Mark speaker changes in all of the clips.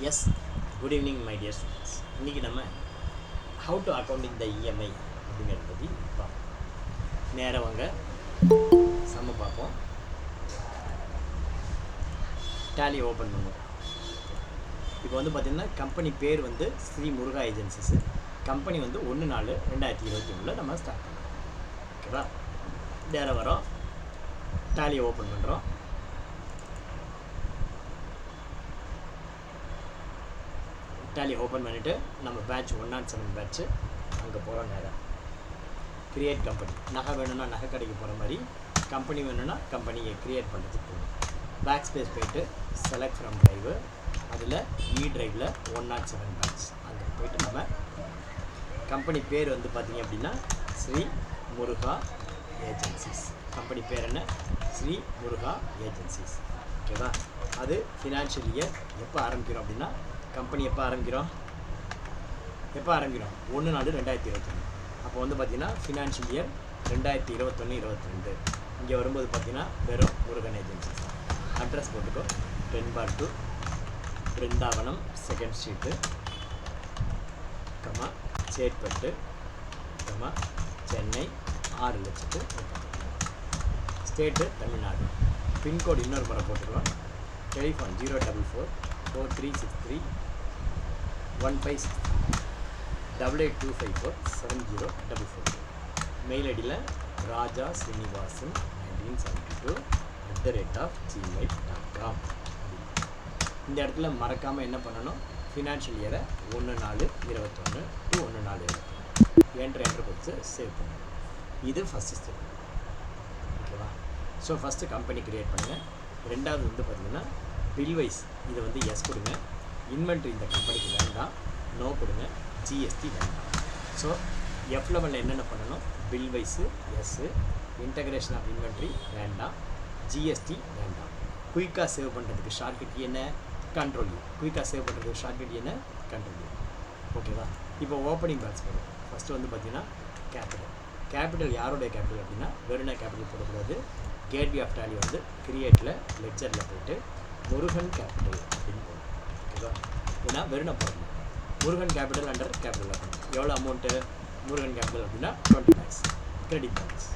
Speaker 1: Yes, good evening my dear students. இன்றைக்கி நம்ம how to accounting the EMI அப்படிங்கிறத பற்றி பார்ப்போம். நேராக வாங்க சம்ம பார்ப்போம். டேலி ஓப்பன் பண்ணுவோம். இப்போ வந்து பார்த்திங்கன்னா கம்பெனி பேர் வந்து ஸ்ரீ முருகா ஏஜென்சிஸு. கம்பெனி வந்து 1/4/2021 நம்ம ஸ்டார்ட் பண்ணுறோம். ஓகேவா? நேராக வரோம், டேலியை ஓப்பன் பண்ணுறோம். டேலி ஓப்பன் பண்ணிவிட்டு நம்ம பேட்ச் 107 பேட்ச்சு அங்கே போகிறோம். நேராக க்ரியேட் கம்பெனி. நகை வேணும்னா நகை கடைக்கு போகிற மாதிரி, கம்பெனி வேணும்னா கம்பெனியை க்ரியேட் பண்ணுறதுக்கு போகணும். பேக் ஸ்பேஸ் போய்ட்டு செலக்ட் ஃப்ரம் ட்ரைவு, அதில் ட்ரைவில் 107 பேட்ச் அங்கே போய்ட்டு நம்ம கம்பெனி பேர் வந்து பார்த்திங்க அப்படின்னா ஸ்ரீ முருகா ஏஜென்சிஸ். கம்பெனி பேர் என்ன? ஸ்ரீ முருகா ஏஜென்சிஸ். ஓகேவா? அது ஃபினான்ஷியல் இயர் எப்போ ஆரம்பிக்கிறோம் அப்படின்னா, கம்பெனி எப்போ ஆரம்பிக்கிறோம் 1/4/2021. அப்போ வந்து பார்த்திங்கன்னா ஃபினான்ஷியல் இயர் 2021-22. இங்கே வரும்போது பார்த்திங்கன்னா வெறும் முருகன் ஏஜென்சிஸ். அட்ரஸ் போட்டுக்கோ. 10/2 Brindavanam 2nd street, Chetpet, Chennai 6,00,000. State Tamil Nadu. Pincode இன்னொரு முறை போட்டுக்கலாம். டெலிஃபோன் 044-4363-156 8825470444. மெயில் ஐடியில் ராஜா ஸ்ரீனிவாசன் 1972@gmail.com. இந்த இடத்துல மறக்காமல் என்ன பண்ணணும், ஃபினான்ஷியல் இயரை 1/4/21 to 1/4/22 என்ட்ரு கொடுத்து சேவ் பண்ணணும். இது ஃபஸ்ட்டு ஸ்டெப். ஓகேவா? ஸோ ஃபஸ்ட்டு கம்பெனி க்ரியேட் பண்ணுங்கள். ரெண்டாவது வந்து பார்த்திங்கன்னா பில் வைஸ் இதை வந்து எஸ் கொடுங்க. இன்வென்ட்ரி இந்த கம்பெனிக்கு வேண்டாம், நோ கொடுங்க. ஜிஎஸ்டி வேண்டாம். ஸோ எஃப் லெவலில் என்னென்ன பண்ணணும், bill wise yes, integration of inventory வேண்டாம், ஜிஎஸ்டி வேண்டாம். குயிக்காக சேவ் பண்ணுறதுக்கு ஷார்ட்கட் என்ன? Control U. குயிக்காக சேவ் பண்ணுறதுக்கு ஷார்ட்கட் என்ன? Control U. ஓகேவா? இப்போ ஓப்பனிங் பேலன்ஸ் போடும். ஃபஸ்ட்டு வந்து பார்த்திங்கன்னா கேபிட்டல் யாருடைய கேபிட்டல் அப்படின்னா வெறும் கேபிட்டல் போடக்கூடாது. கேட்வே ஆஃப் டேலி வந்து கிரியேட்டில் லெட்ஜரில் போய்ட்டு முருகன் கேபிட்டல் அப்படின்னு போடணும். ஓகேவா? ஏன்னா வெறும் போடணும். Murugan capital under capital account. எவ்வளோ அமௌண்ட்டு முருகன் கேபிட்டல் அப்படின்னா 20 lakhs கிரெடிட் பேலன்ஸ்.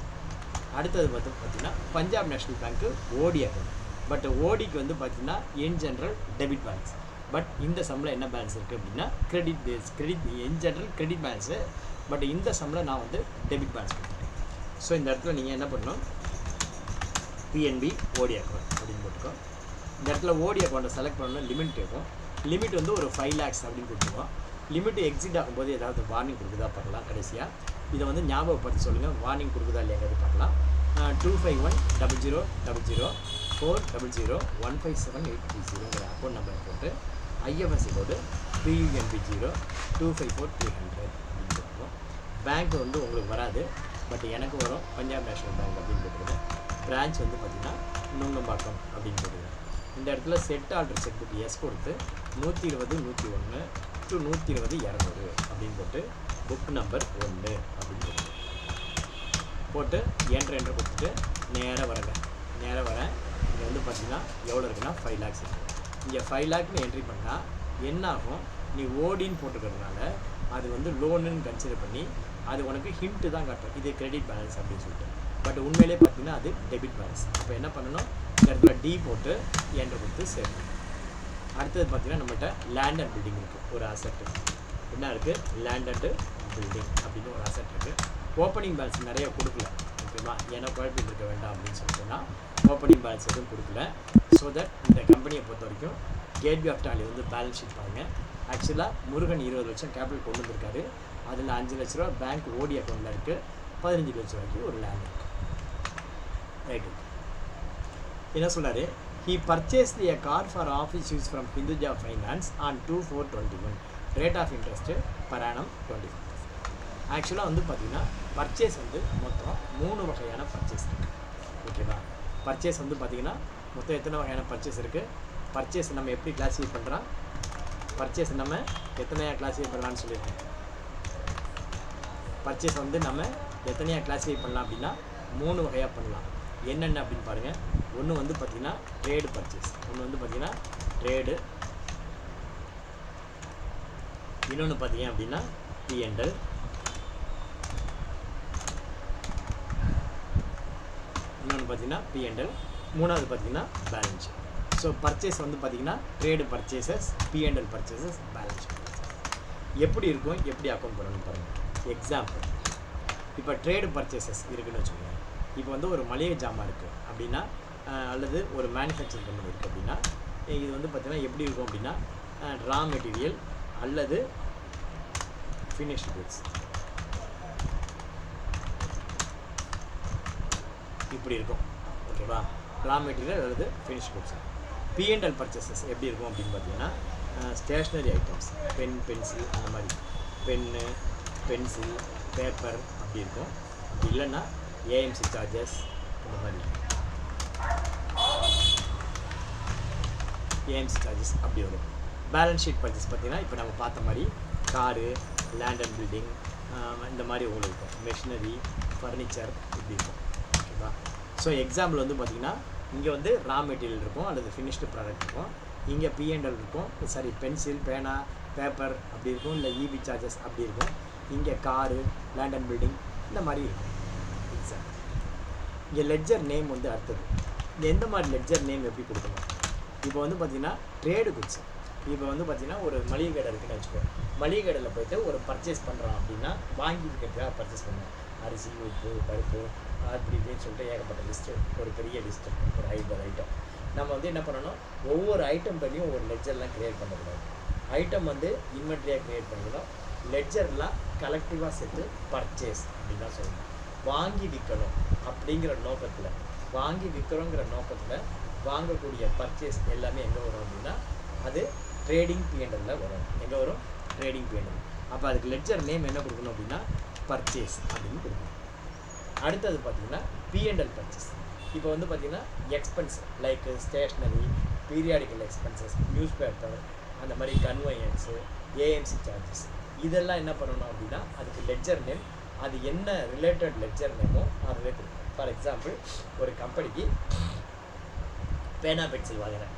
Speaker 1: அடுத்தது வந்து பார்த்திங்கன்னா பஞ்சாப் நேஷ்னல் பேங்க்கு ஓடி அக்கௌண்ட். பட் ஓடிக்கு வந்து பார்த்திங்கன்னா in general debit balance. But இந்த சம்மில் என்ன பேலன்ஸ் இருக்குது அப்படின்னா credit in general credit balance. But இந்த சம்மில் நான் வந்து டெபிட் பேலன்ஸ் கொடுத்துட்டேன். ஸோ இந்த இடத்துல நீங்கள் என்ன பண்ணணும், பிஎன்பி ஓடி அக்கௌண்ட் அப்படின்னு போட்டுக்கோ. இந்த இடத்துல ஓடி அக்கௌண்ட்டை செலக்ட் பண்ணணும். லிமிட் கேட்கும். லிமிட் வந்து ஒரு 5 lakhs அப்படின்னு கொடுத்துருவோம். லிமிட் எக்ஸிட் ஆகும்போது ஏதாவது வார்னிங் கொடுக்குதா பார்க்கலாம். கடைசியாக இதை வந்து ஞாபகப்படுத்தி சொல்லுங்கள், வார்னிங் கொடுக்குதா இல்லையாங்கிறது பார்க்கலாம். 25100400157830 அக்கௌண்ட் நம்பர் போட்டு ஐஎஃப்எஸ்சி கோடு PUNB 0254300 அப்படின்னு போட்டுருவோம். பேங்க் வந்து உங்களுக்கு வராது, பட் எனக்கு வரும். பஞ்சாப் நேஷ்னல் பேங்க் அப்படின்னு போட்டுருவேன். பிரான்ச் வந்து பார்த்திங்கன்னா நுங்கம்பாக்கம் அப்படின்னு போட்டுருவேன். இந்த இடத்துல set order check book yes கொடுத்து 120-101 to 120-200 அப்படின்னு போட்டு புக் நம்பர் 1 அப்படின்னு போட்டு என்ட்ரு கொடுத்துட்டு நேராக வரேன். இங்கே வந்து பார்த்திங்கன்னா எவ்வளோ இருக்குன்னா 5 lakhs இருக்குது. இங்கே 5 lakhன்னு என்ட்ரி பண்ணால் என்ன ஆகும், நீ ஓடின்னு போட்டுக்கிறதுனால அது வந்து லோனுன்னு கன்சிடர் பண்ணி அது உனக்கு ஹிண்ட்டு தான் காட்டும், இது கிரெடிட் பேலன்ஸ் அப்படின்னு சொல்லிட்டு. பட் உண்மையிலே பார்த்தீங்கன்னா அது டெபிட் பேலன்ஸ். அப்போ என்ன பண்ணணும், இந்த இடத்துல டி போட்டு என்ட்ரு கொடுத்து சேவ் பண்ணணும். அடுத்தது பார்த்திங்கன்னா நம்மகிட்ட லேண்ட் அண்ட் பில்டிங் இருக்குது. ஒரு அசெட்டு என்ன இருக்குது, லேண்ட் அண்டு பில்டிங் அப்படின்னு ஒரு அசெட் இருக்குது. ஓப்பனிங் பேலன்ஸ் நிறைய கொடுக்கல. ஓகேவா? ஏன்னா குழப்பிட்டு இருக்க வேண்டாம் அப்படின்னு சொல்லிட்டுனா ஓப்பனிங் பேலன்ஸ் எதுவும் கொடுக்கல. ஸோ தட் இந்த கம்பெனியை பொறுத்த வரைக்கும் கேட்வே ஆஃப் டேலி வந்து பேலன்ஸ் ஷீட் பாருங்கள். ஆக்சுவலாக முருகன் 20 லட்சம் கேபிட்டல் கொண்டு வந்திருக்காரு. அதில் 5 லட்ச ரூபா பேங்க் ஓடி அக்கௌண்ட்டில் இருக்குது. 15 லட்சம் ரூபாய்க்கு ஒரு லேண்ட் இருக்குது. ரைட்டு. என்ன சொல்கிறாரு, he purchased a car for office use from Hinduja Finance on 2/4/21. rate of interest per annum 25%. ஆக்சுவலாக வந்து பார்த்திங்கன்னா பர்ச்சேஸ் வந்து மொத்தம் 3 வகையான பர்ச்சேஸ் இருக்குது. ஓகேவா? பர்ச்சேஸ் வந்து பார்த்திங்கன்னா மொத்தம் எத்தனை வகையான பர்ச்சேஸ் இருக்குது, பர்ச்சேஸ் நம்ம எப்படி கிளாஸிஃபை பண்ணுறோம், பர்ச்சேஸ் நம்ம எத்தனையாக கிளாஸிஃபை பண்ணலான்னு சொல்லியிருக்கோம். பர்ச்சேஸ் வந்து நம்ம எத்தனையாக கிளாஸிஃபை பண்ணலாம் அப்படின்னா 3 வகையாக பண்ணலாம். என்னென்ன அப்படின்னு பாருங்கள். ஒன்று வந்து பார்த்திங்கன்னா ட்ரேடு பர்ச்சேஸ், ஒன்று வந்து பார்த்திங்கன்னா ட்ரேடு இன்னொன்று பார்த்தீங்க அப்படின்னா P&L, இன்னொன்று பார்த்தீங்கன்னா P&L, மூணாவது பார்த்தீங்கன்னா பேலன்ஸ் ஷீட். ஸோ பர்ச்சேஸ் வந்து பார்த்தீங்கன்னா trade purchases, P&L purchases, balance sheet. எப்படி இருக்கும், எப்படி அக்கௌண்ட் பண்ணணும்னு பாருங்கள். எக்ஸாம்பிள், இப்போ ட்ரேடு பர்ச்சேசஸ் இருக்குதுன்னு வச்சுக்கோங்க. இப்போ வந்து ஒரு மளிகை ஜாமான் இருக்குது அப்படின்னா, அல்லது ஒரு மேனுஃபேக்சரிங் கம்பெனி இருக்குது அப்படின்னா, இது வந்து பார்த்தீங்கன்னா எப்படி இருக்கும் அப்படின்னா ரா மெட்டீரியல் அல்லது ஃபினிஷ்டு குட்ஸ் இப்படி இருக்கும். ஓகேவா? ரா மெட்டீரியல் அல்லது ஃபினிஷ்டு குட்ஸ். P&L பர்ச்சேசஸ் எப்படி இருக்கும் அப்படின்னு பார்த்தீங்கன்னா ஸ்டேஷ்னரி ஐட்டம்ஸ், பென், பென்சில், அந்த மாதிரி பென்னு, பென்சில், பேப்பர் அப்படி இருக்கும். அப்படி இல்லைன்னா ஏஎம்சி சார்ஜஸ் இந்த மாதிரி ஏஎம்சி சார்ஜஸ் அப்படி வரும். பேலன்ஸ் ஷீட் பர்ச்சேஸ் பார்த்தீங்கன்னா இப்போ நம்ம பார்த்த மாதிரி காரு, லேண்ட் அண்ட் பில்டிங் இந்த மாதிரி உங்களுக்கு இருக்கும். மெஷினரி, ஃபர்னிச்சர் இப்படி இருக்கும். ஓகேவா? ஸோ எக்ஸாம்பிள் வந்து பார்த்திங்கன்னா இங்கே வந்து ரா மெட்டீரியல் இருக்கும் அல்லது ஃபினிஷ்டு ப்ராடக்ட் இருக்கும். இங்கே P&L இருக்கும், சாரி பென்சில், பேனா, பேப்பர் அப்படி இருக்கும், இல்லை இபி சார்ஜஸ் அப்படி இருக்கும். இங்கே காரு, லேண்ட் அண்ட் பில்டிங் இந்த மாதிரி இருக்கும். எக்ஸாம்பிள். இங்கே லெட்ஜர் நேம் வந்து அடுத்தது. எந்த மாதிரி லெட்ஜர் நேம் எப்படி கொடுக்கணும்? இப்போ வந்து பார்த்திங்கன்னா ட்ரேடு குட்ஸ். இப்போ வந்து பார்த்திங்கன்னா ஒரு மளிகை கடை இருக்குன்னு வச்சுக்கோ. மளிகை கடையில் போய்ட்டு ஒரு பர்ச்சேஸ் பண்ணுறோம் அப்படின்னா வாங்கி இருக்கிறதுக்காக பர்ச்சேஸ் பண்ணுவோம். அரிசி, உப்பு, பருப்பு அப்படி இப்படின்னு சொல்லிட்டு ஏகப்பட்ட லிஸ்ட்டு, ஒரு பெரிய லிஸ்ட்டு, ஒரு 50 ஐட்டம். நம்ம வந்து என்ன பண்ணணும், ஒவ்வொரு ஐட்டம் பண்ணியும் ஒரு லெட்ஜர்லாம் க்ரியேட் பண்ணக்கூடாது. ஐட்டம் வந்து இன்வென்ட்ரியாக க்ரியேட் பண்ணிக்கணும். லெட்ஜர்லாம் கலெக்டிவாக சேர்த்து பர்ச்சேஸ் அப்படின்னு தான் சொல்லணும். வாங்கி விற்கணும் அப்படிங்கிற நோக்கத்தில், வாங்கி விற்கிறோங்கிற நோக்கத்தில் வாங்கக்கூடிய பர்ச்சேஸ் எல்லாமே எங்கே வரும் அப்படின்னா அது ட்ரேடிங் P&L வரும். எங்கே வரும்? Trading P&L. அப்போ அதுக்கு லெட்ஜர் நேம் என்ன கொடுக்கணும் அப்படின்னா பர்ச்சேஸ் அப்படின்னு கொடுக்கணும். அடுத்தது பார்த்திங்கன்னா P&L பர்ச்சேஸ். இப்போ வந்து பார்த்திங்கன்னா expense like stationery, periodical expenses, news paper, அந்த மாதிரி கன்வெயன்ஸு, ஏஎம்சி சார்ஜஸ் இதெல்லாம் என்ன பண்ணணும் அப்படின்னா அதுக்கு லெட்ஜர் நேம், அது என்ன ரிலேட்டட் லெட்ஜர் நேமோ அதுவே கொடுக்கணும். ஃபார் எக்ஸாம்பிள், ஒரு கம்பெனிக்கு பேனா பென்சில் வாங்குகிறேன்.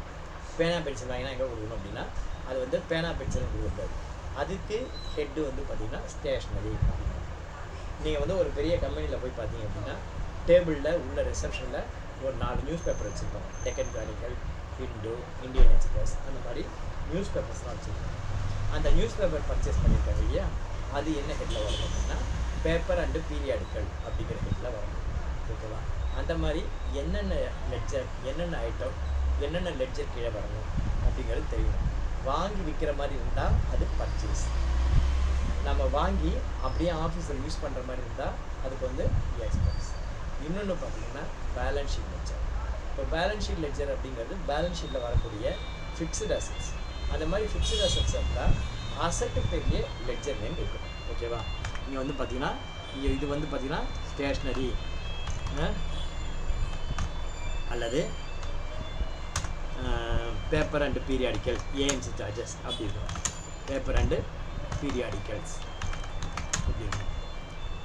Speaker 1: பேனா பென்சில் வாங்கினா எங்கே கொடுக்கணும் அப்படின்னா அது வந்து பேனா பென்சில்னு கொடுக்கக்கூடாது. அதுக்கு ஹெட்டு வந்து பார்த்திங்கன்னா ஸ்டேஷ்னரி அப்படின்னா. நீங்கள் வந்து ஒரு பெரிய கம்பெனியில் போய் பார்த்தீங்க அப்படின்னா டேபிளில் உள்ள ரிசப்ஷனில் ஒரு 4 நியூஸ் பேப்பர் வச்சுருப்பாங்க. Deccan Chronicle, Hindu, Indian Express, அந்த மாதிரி நியூஸ் பேப்பர்ஸ்லாம் வச்சுருக்காங்க. அந்த நியூஸ் பேப்பர் பர்ச்சேஸ் பண்ணியிருக்காங்க இல்லையா, அது என்ன ஹெட்டில் வரணும் அப்படின்னா பேப்பர் அண்டு பீரியாடிக்கல் அப்படிங்கிற ஹெட்டில் வரணும். ஓகேவா? அந்த மாதிரி என்னென்ன லெட்ஜர், என்னென்ன ஐட்டம், என்னென்ன லெட்ஜர் கீழே வரணும் அப்படிங்கிறது தெரியணும். வாங்கி விற்கிற மாதிரி இருந்தால் அது பர்ச்சேஸ். நம்ம வாங்கி அப்படியே ஆஃபீஸில் யூஸ் பண்ணுற மாதிரி இருந்தால் அதுக்கு வந்து எக்ஸ்பென்ஸ். இன்னொன்று பார்த்தீங்கன்னா பேலன்ஸ் ஷீட் லெட்ஜர். இப்போ பேலன்ஸ் ஷீட் லெட்ஜர் அப்படிங்கிறது பேலன்ஸ் ஷீட்டில் வரக்கூடிய ஃபிக்ஸ்டு அசட்ஸ். அந்த மாதிரி ஃபிக்ஸ்டு அசட்ஸ் இருந்தால் அசட்டு பெரிய லெட்ஜர் நேம் இருக்கும். ஓகேவா? இங்கே வந்து பார்த்தீங்கன்னா இங்கே இது வந்து பார்த்தீங்கன்னா ஸ்டேஷ்னரி அல்லது paper and periodical, AMC charges அப்படி இருக்கும். பேப்பர் அண்டு பீரியாடிக்கல்ஸ் இப்படி இருக்கும்.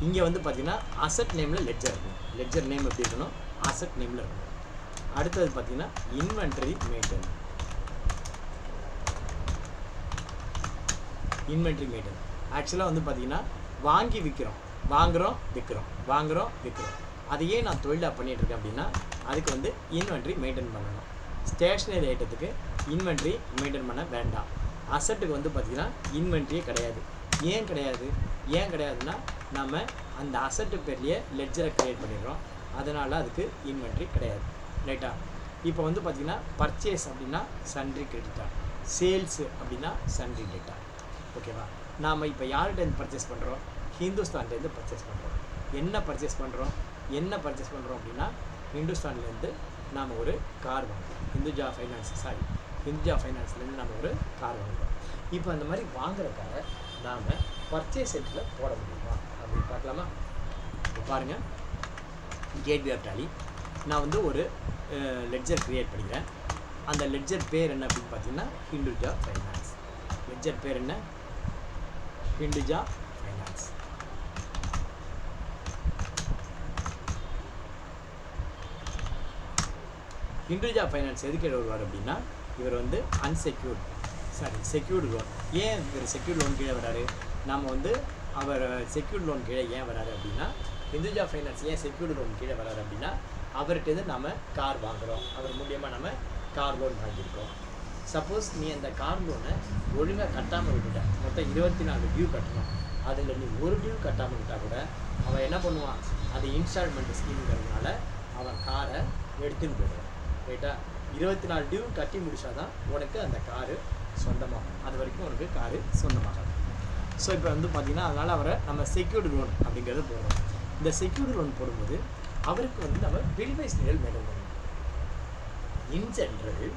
Speaker 1: இங்கே வந்து பார்த்தீங்கன்னா அசட் நேமில் லெட்ஜர் இருக்கும். லெட்ஜர் நேம் எப்படி இருக்கணும்? அசட் நேமில் இருக்கணும். அடுத்தது பார்த்தீங்கன்னா இன்வென்ட்ரி மெயின்டெனன்ஸ். இன்வென்ட்ரி மெயின்டெனன்ஸ் ஆக்சுவலாக வந்து பார்த்தீங்கன்னா வாங்கி விற்கிறோம், வாங்குகிறோம், விற்கிறோம், வாங்குகிறோம், விற்கிறோம். அதையே நான் தொழிலாக பண்ணிகிட்ருக்கேன் அப்படின்னா அதுக்கு வந்து இன்வென்ட்ரி மெயின்டைன் பண்ணணும். ஸ்டேஷ்னரி ஐட்டத்துக்கு இன்வென்ட்ரி மெயின்டைன் பண்ண வேண்டாம். அசட்டுக்கு வந்து பார்த்திங்கன்னா இன்வென்ட்ரியே கிடையாது. ஏன் கிடையாது? ஏன் கிடையாதுன்னா நம்ம அந்த அசட்டு பேர்லேயே லெட்ஜரை க்ரியேட் பண்ணிடுறோம். அதனால் அதுக்கு இன்வென்ட்ரி கிடையாது. ரைட்டா? இப்போ வந்து பார்த்திங்கன்னா பர்ச்சேஸ் அப்படின்னா சன்ட்ரி கிரெடிட்டா, சேல்ஸு அப்படின்னா சன்ட்ரி டேட்டா. ஓகேவா? நாம் இப்போ யார்கிட்டேருந்து பர்ச்சேஸ் பண்ணுறோம்? ஹிந்துஸ்தான்லேருந்து பர்ச்சேஸ் பண்ணுறோம். என்ன பர்ச்சேஸ் பண்ணுறோம் அப்படின்னா ஹிந்துஸ்தான்லேருந்து நாம் ஒரு கார் வாங்குறோம். ஹிந்துஜா ஃபைனான்ஸ்லேருந்து நம்ம ஒரு கார் வாங்குறோம். இப்போ அந்த மாதிரி வாங்குறதுக்காக நாம் பர்ச்சேஸ் செட்டில் போட முடியுமா அப்படின்னு பார்க்கலாமா? இப்போ பாருங்கள், கேட்வே ஆஃப் டாலி. நான் வந்து ஒரு லெட்ஜர் க்ரியேட் பண்ணிக்கிறேன். அந்த லெட்ஜர் பேர் என்ன அப்படின்னு பார்த்தீங்கன்னா ஹிந்துஜா ஃபைனான்ஸ். லெட்ஜர் பேர் என்ன? ஹிந்துஜா ஃபைனான்ஸ். ஹிந்துஜா ஃபைனான்ஸ் எதுக்கு வருவார் அப்படின்னா இவர் வந்து அன்செக்யூர்ட் செக்யூர்டு லோன். ஏன் இவர் செக்யூர்ட் லோன் கீழே வராரு? நம்ம வந்து அவர் செக்யூர்ட் லோன் கீழே ஏன் வராரு அப்படின்னா, ஹிந்துஜா ஃபைனான்ஸ் ஏன் செக்யூர்டு லோன் கீழே வராரு அப்படின்னா, அவர்கிட்ட நம்ம கார் வாங்குகிறோம், அவர் மூலியமாக நம்ம கார் லோன் வாங்கியிருக்கோம். சப்போஸ் நீ அந்த கார் லோனை ஒழுங்காக கட்டாமல் விட்டுட்ட, மொத்தம் 24 டியூ கட்டணும், அதில் நீ ஒரு டியூ கட்டாமல் விட்டால் கூட அவன் என்ன பண்ணுவான், அது இன்ஸ்டால்மெண்ட் ஸ்கீம்ங்கிறதுனால அவன் காரை எடுத்துன்னு போயிடுவான். ரைட்டா? 24 டியூ கட்டி முடிச்சாதான் உனக்கு அந்த காரு சொந்தமாகும். அது வரைக்கும் உனக்கு காரு சொந்தமாகும். ஸோ இப்போ வந்து பார்த்தீங்கன்னா அதனால் அவரை நம்ம செக்யூர்டு லோன் அப்படிங்கிறது போடுறோம். இந்த செக்யூர்டு லோன் போடும்போது அவருக்கு வந்து நம்ம பில் வைஸ் நிழல் மெயின்டைன் பண்ணணும். இன் ஜென்ரல்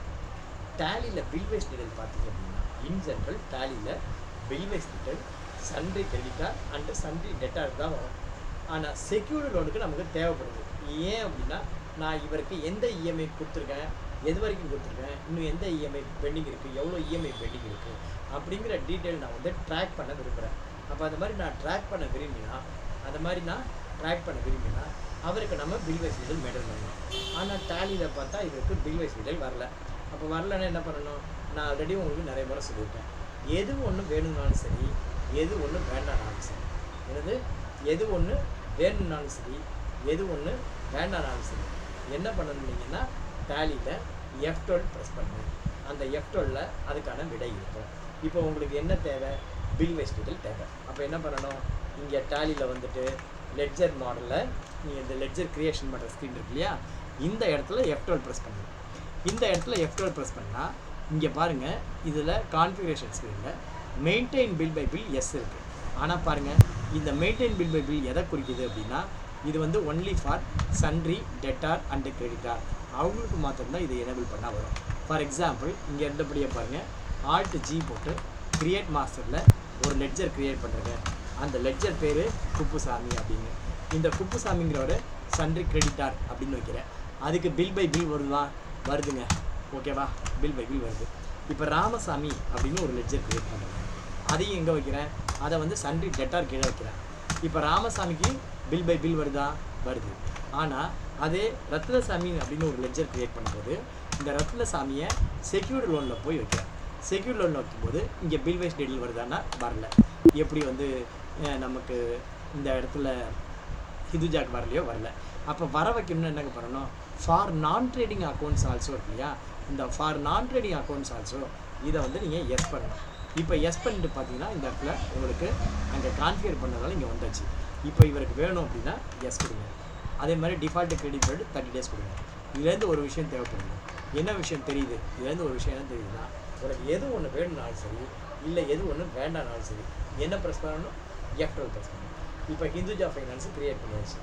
Speaker 1: டேலியில் பில் வைஸ் நிழல் பார்த்தீங்க அப்படின்னா, இன் ஜென்ரல் டேலியில் பில் வைஸ் நிழல் sundry creditor and sundry debtor தான் வரும். ஆனால் செக்யூர்டு லோனுக்கு நமக்கு தேவைப்படுது. ஏன் அப்படின்னா, நான் இவருக்கு எந்த இஎம்ஐ கொடுத்துருக்கேன், எது வரைக்கும் கொடுத்துருக்கேன், இன்னும் எந்த இஎம்ஐ பெண்டிங் இருக்குது, எவ்வளோ இஎம்ஐ பெண்டிங் இருக்குது அப்படிங்கிற டீட்டெயில் நான் வந்து ட்ராக் பண்ண விரும்புகிறேன். அப்போ அந்த மாதிரி நான் ட்ராக் பண்ண விரும்பினா அவருக்கு நம்ம பில் வைஸ் நிழல் மெயின்டைன் பண்ணணும். ஆனால் டேலியில் பார்த்தா இவருக்கு பில் வைஸ் நிழல் வரல. அப்போ வரலன்னா என்ன பண்ணணும்? நான் ஆல்ரெடி உங்களுக்கு நிறைய முறை சொல்லியிருக்கேன், எது ஒன்று வேணும்னாலும் சரி, எது ஒன்று வேண்டானாலும் சரி, எது ஒன்று வேணும்னாலும் சரி, எது ஒன்று வேண்டானாலும் சரி, என்ன பண்ணணுன்னீங்கன்னா டேலியில் F12 ப்ரெஸ் பண்ணணும். அந்த F12ல் அதுக்கான விடை இருக்கும். இப்போ உங்களுக்கு என்ன தேவை? பில் வைஸ் நிழல் தேவை. அப்போ என்ன பண்ணணும்? இங்கே டேலியில் வந்துட்டு லெட்ஜர் மாடலில் நீங்கள் இந்த லெட்ஜர் க்ரியேஷன் பண்ணுற ஸ்க்ரீன் இருக்கு இல்லையா, இந்த இடத்துல F12 ப்ரெஸ் பண்ணணும். இந்த இடத்துல F12 ப்ரெஸ் பண்ணால் இங்கே பாருங்கள், இதில் கான்ஃபிகரேஷன் ஸ்க்ரீனில் maintain bill by bill yes இருக்குது. ஆனால் பாருங்கள், இந்த மெயின்டைன் பில் பை பில் எதை குறிக்குது அப்படின்னா, இது வந்து only for sundry debtor and creditor, அவங்களுக்கு மாத்திரம்தான் இதை எனேபிள் பண்ணால் வரும். ஃபார் எக்ஸாம்பிள் இங்கே இருந்தபடியே பாருங்கள், Alt G போட்டு கிரியேட் மாஸ்டரில் ஒரு லெட்ஜர் க்ரியேட் பண்ணுறேங்க. அந்த லெட்ஜர் பேர் குப்புசாமி அப்படின்னு. இந்த குப்புசாமிங்கிறவர் சன்ட்ரி கிரெடிட்டார் அப்படின்னு வைக்கிறேன். அதுக்கு பில் பை பில் வருதுங்க. ஓகேவா? பில் பை பில் வருது. இப்போ ராமசாமி அப்படின்னு ஒரு லெட்ஜர் க்ரியேட் பண்ணுறேன். அதையும் எங்கே வைக்கிறேன்? அதை வந்து சன்ட்ரி டெட்டார் கீழே வைக்கிறேன். இப்போ ராமசாமிக்கு பில் பை பில் வருது. ஆனால் அதே ரத்னசாமி அப்படின்னு ஒரு லெட்ஜர் க்ரியேட் பண்ணும்போது இந்த ரத்னசாமியை செக்யூர்டு லோனில் போய் வைக்கிறேன். செக்யூர்டு லோனில் வைக்கும்போது இங்கே பில் வைஸ் டீடெயில் வருதான்னா வரல. எப்படி வந்து நமக்கு இந்த இடத்துல ஹிந்துஜாக்கு வரல. அப்போ வர வைக்கணும்னு என்னங்க பண்ணணும்? ஃபார் நான் ட்ரேடிங் அக்கௌண்ட்ஸ் ஆல்சோ இருக்கு இல்லையா, இந்த ஃபார் நான் ட்ரேடிங் அக்கௌண்ட்ஸ் ஆல்சோ இதை வந்து நீங்கள் எஸ் பண்ணணும். இப்போ எஸ் பண்ணிட்டு பார்த்தீங்கன்னா இந்த இடத்துல உங்களுக்கு அங்கே கான்ஃபிகர் பண்ணதால இங்கே வந்துச்சு. இப்போ இவருக்கு வேணும் அப்படின்னா எஸ் கொடுங்க. அதே மாதிரி டிஃபால்ட்டு கிரெடிட் பீரியட் 30 days கொடுங்க. இதுலேருந்து ஒரு விஷயம் தேவைப்படுது. என்ன விஷயம் தெரியுது? இதுலேருந்து ஒரு விஷயம் என்ன தெரியுதுன்னா, உனக்கு எது ஒன்று வேணும்னாலும் சரி, இல்லை எது ஒன்று வேண்டானாலும் சரி, என்ன ப்ரெஸ் பண்ணணும்? F12 ப்ரெஸ் பண்ணணும். இப்போ ஹிந்துஜா ஃபைனான்ஸு க்ரியேட் பண்ணியாச்சு.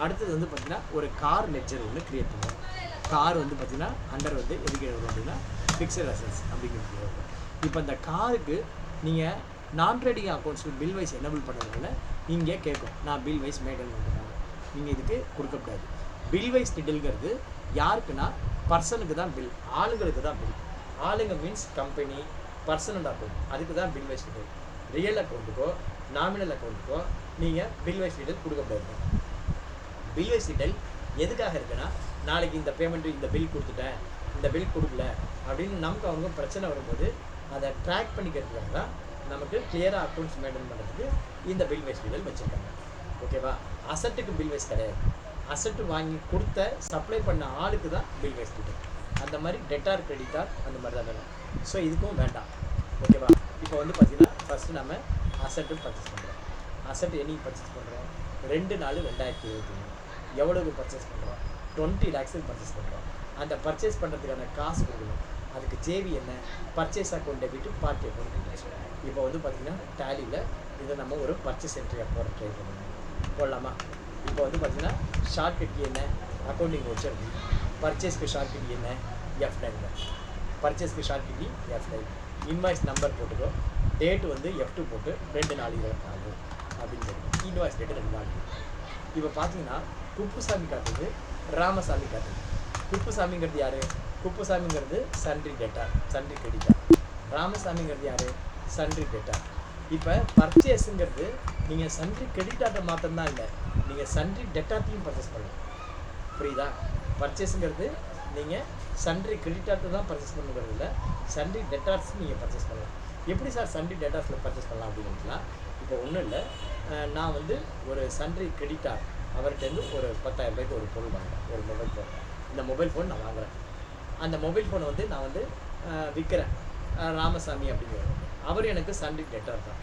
Speaker 1: அடுத்தது வந்து பார்த்திங்கன்னா ஒரு கார் லெட்ஜர் ஒன்று க்ரியேட் பண்ணுவோம். கார் வந்து பார்த்திங்கன்னா அண்டர் வந்து எதுக்கு எழுதும் அப்படின்னா ஃபிக்ஸட் அசெட்ஸ் அப்படிங்கிறது இருக்கும். இப்போ அந்த காருக்கு நீங்கள் நான் ட்ரேடிங் அக்கௌண்ட்ஸில் பில் வைஸ் எனேபிள் பண்ணுறதுனால நீங்கள் கேட்கும், நான் பில் வைஸ் மெயின்டைன் பண்ணுறேன். நீங்கள் இதுக்கு கொடுக்கக்கூடாது. பில் வைஸ் நிடல்கிறது யாருக்குன்னா பர்சனுக்கு தான் பில், ஆளுங்களுக்கு தான் பில். ஆளுங்க மீன்ஸ் கம்பெனி, பர்சனல் அக்கௌண்ட், அதுக்கு தான் பில் வைஸ் நிடல். ரியல் அக்கௌண்ட்டுக்கோ நாமினல் அக்கௌண்ட்டுக்கோ நீங்கள் பில் வைஸ் நிடல் கொடுக்கக்கூடாது. பில் வைஸ் நிடல் எதுக்காக இருக்குன்னா, நாளைக்கு இந்த பேமெண்ட்டு இந்த பில் கொடுத்துட்டேன், இந்த பில் கொடுக்கல அப்படின்னு நமக்கு அவங்க பிரச்சனை வரும்போது அதை ட்ராக் பண்ணிக்கிறதுக்காக தான் நமக்கு கிளியராக அக்கௌண்ட்ஸ் மெயின்டைன் பண்ணுறதுக்கு இந்த பில் வைஸ் நிடல் வச்சுருக்காங்க. ஓகேவா? அசட்டுக்கு பில் வைஸ் கிடையாது. அசட்டு வாங்கி கொடுத்த சப்ளை பண்ண ஆளுக்கு தான் பில் வைஸ் நிடல். அந்த மாதிரி டெட்டார் கிரெடிட்டார் அந்த மாதிரி தான் வேணும். ஸோ இதுக்கும் வேண்டாம். ஓகேவா? இப்போ வந்து பார்த்திங்கன்னா ஃபஸ்ட்டு நம்ம அசட்டு பர்ச்சேஸ் பண்ணுறோம். அசட் என்னைக்கு பர்ச்சேஸ் பண்ணுறோம்? 2/4/2023. எவ்வளவு பர்ச்சேஸ் பண்ணுறோம்? 20 lakhs பர்ச்சேஸ் பண்ணுறோம். அந்த பர்ச்சேஸ் பண்ணுறதுக்கான காசு கொடுக்கணும். அதுக்கு ஜேவி என்ன? Purchase account debit, party account debit. இப்போ வந்து பார்த்திங்கன்னா டேலியில் இதை நம்ம ஒரு பர்ச்சேஸ் என்ட்ரியாக போட ட்ரை பண்ணணும். போடலாமா? இப்போ வந்து பார்த்திங்கன்னா ஷார்ட்கட் என்ன? Accounting voucher. பர்ச்சேஸ்க்கு ஷார்ட்கட் என்ன? F9. பர்ச்சேஸ்க்கு ஷார்ட்கட் F9. இன்வாய்ஸ் நம்பர் போட்டுக்கோ. டேட்டு வந்து F2 போட்டு 2/4/24 அப்படின்னு போட்டு இன்வாய்ஸ் டேட்டு 2/4. இப்போ பார்த்தீங்கன்னா குப்புசாமி காட்டுது, ராமசாமி காட்டுது. குப்புசாமிங்கிறது யார்? குப்புசாமிங்கிறது சன்ட்ரி டெட்டார், சன்ட்ரி கிரெடிட்டார். ராமசாமிங்கிறது யார்? Sundry debtor. இப்போ பர்ச்சேஸுங்கிறது நீங்கள் சன்ட்ரி கிரெடிட்டார்ட்ட மாத்திரம்தான் இல்லை, நீங்கள் சன்ட்ரி டெட்டார்ட்டையும் பர்ச்சேஸ் பண்ணலாம். புரியுதா? பர்ச்சேஸுங்கிறது நீங்கள் சன்ட்ரி கிரெடிட்டார்ட்டு தான் பர்ச்சேஸ் பண்ணுறது இல்லை, சன்ட்ரி டெட்டார்ஸ் நீங்கள் பர்ச்சேஸ் பண்ணலாம். எப்படி சார் சன்ட்ரி டெட்டார்ஸில் பர்ச்சேஸ் பண்ணலாம் அப்படின்னா, இப்போ ஒன்றும் இல்லை, நான் வந்து ஒரு சன்ட்ரி கிரெடிட்டார் அவர்கிட்டருந்து ஒரு 10,000 ரூபாய்க்கு ஒரு பொருள் வாங்குறேன், ஒரு மொபைல் ஃபோன். இந்த மொபைல் ஃபோன் நான் வாங்குகிறேன். அந்த மொபைல் ஃபோனை வந்து நான் வந்து விற்கிறேன், ராமசாமி அப்படிங்கிறது. அவர் எனக்கு சன்ட்ரி டெட்டார் தான்,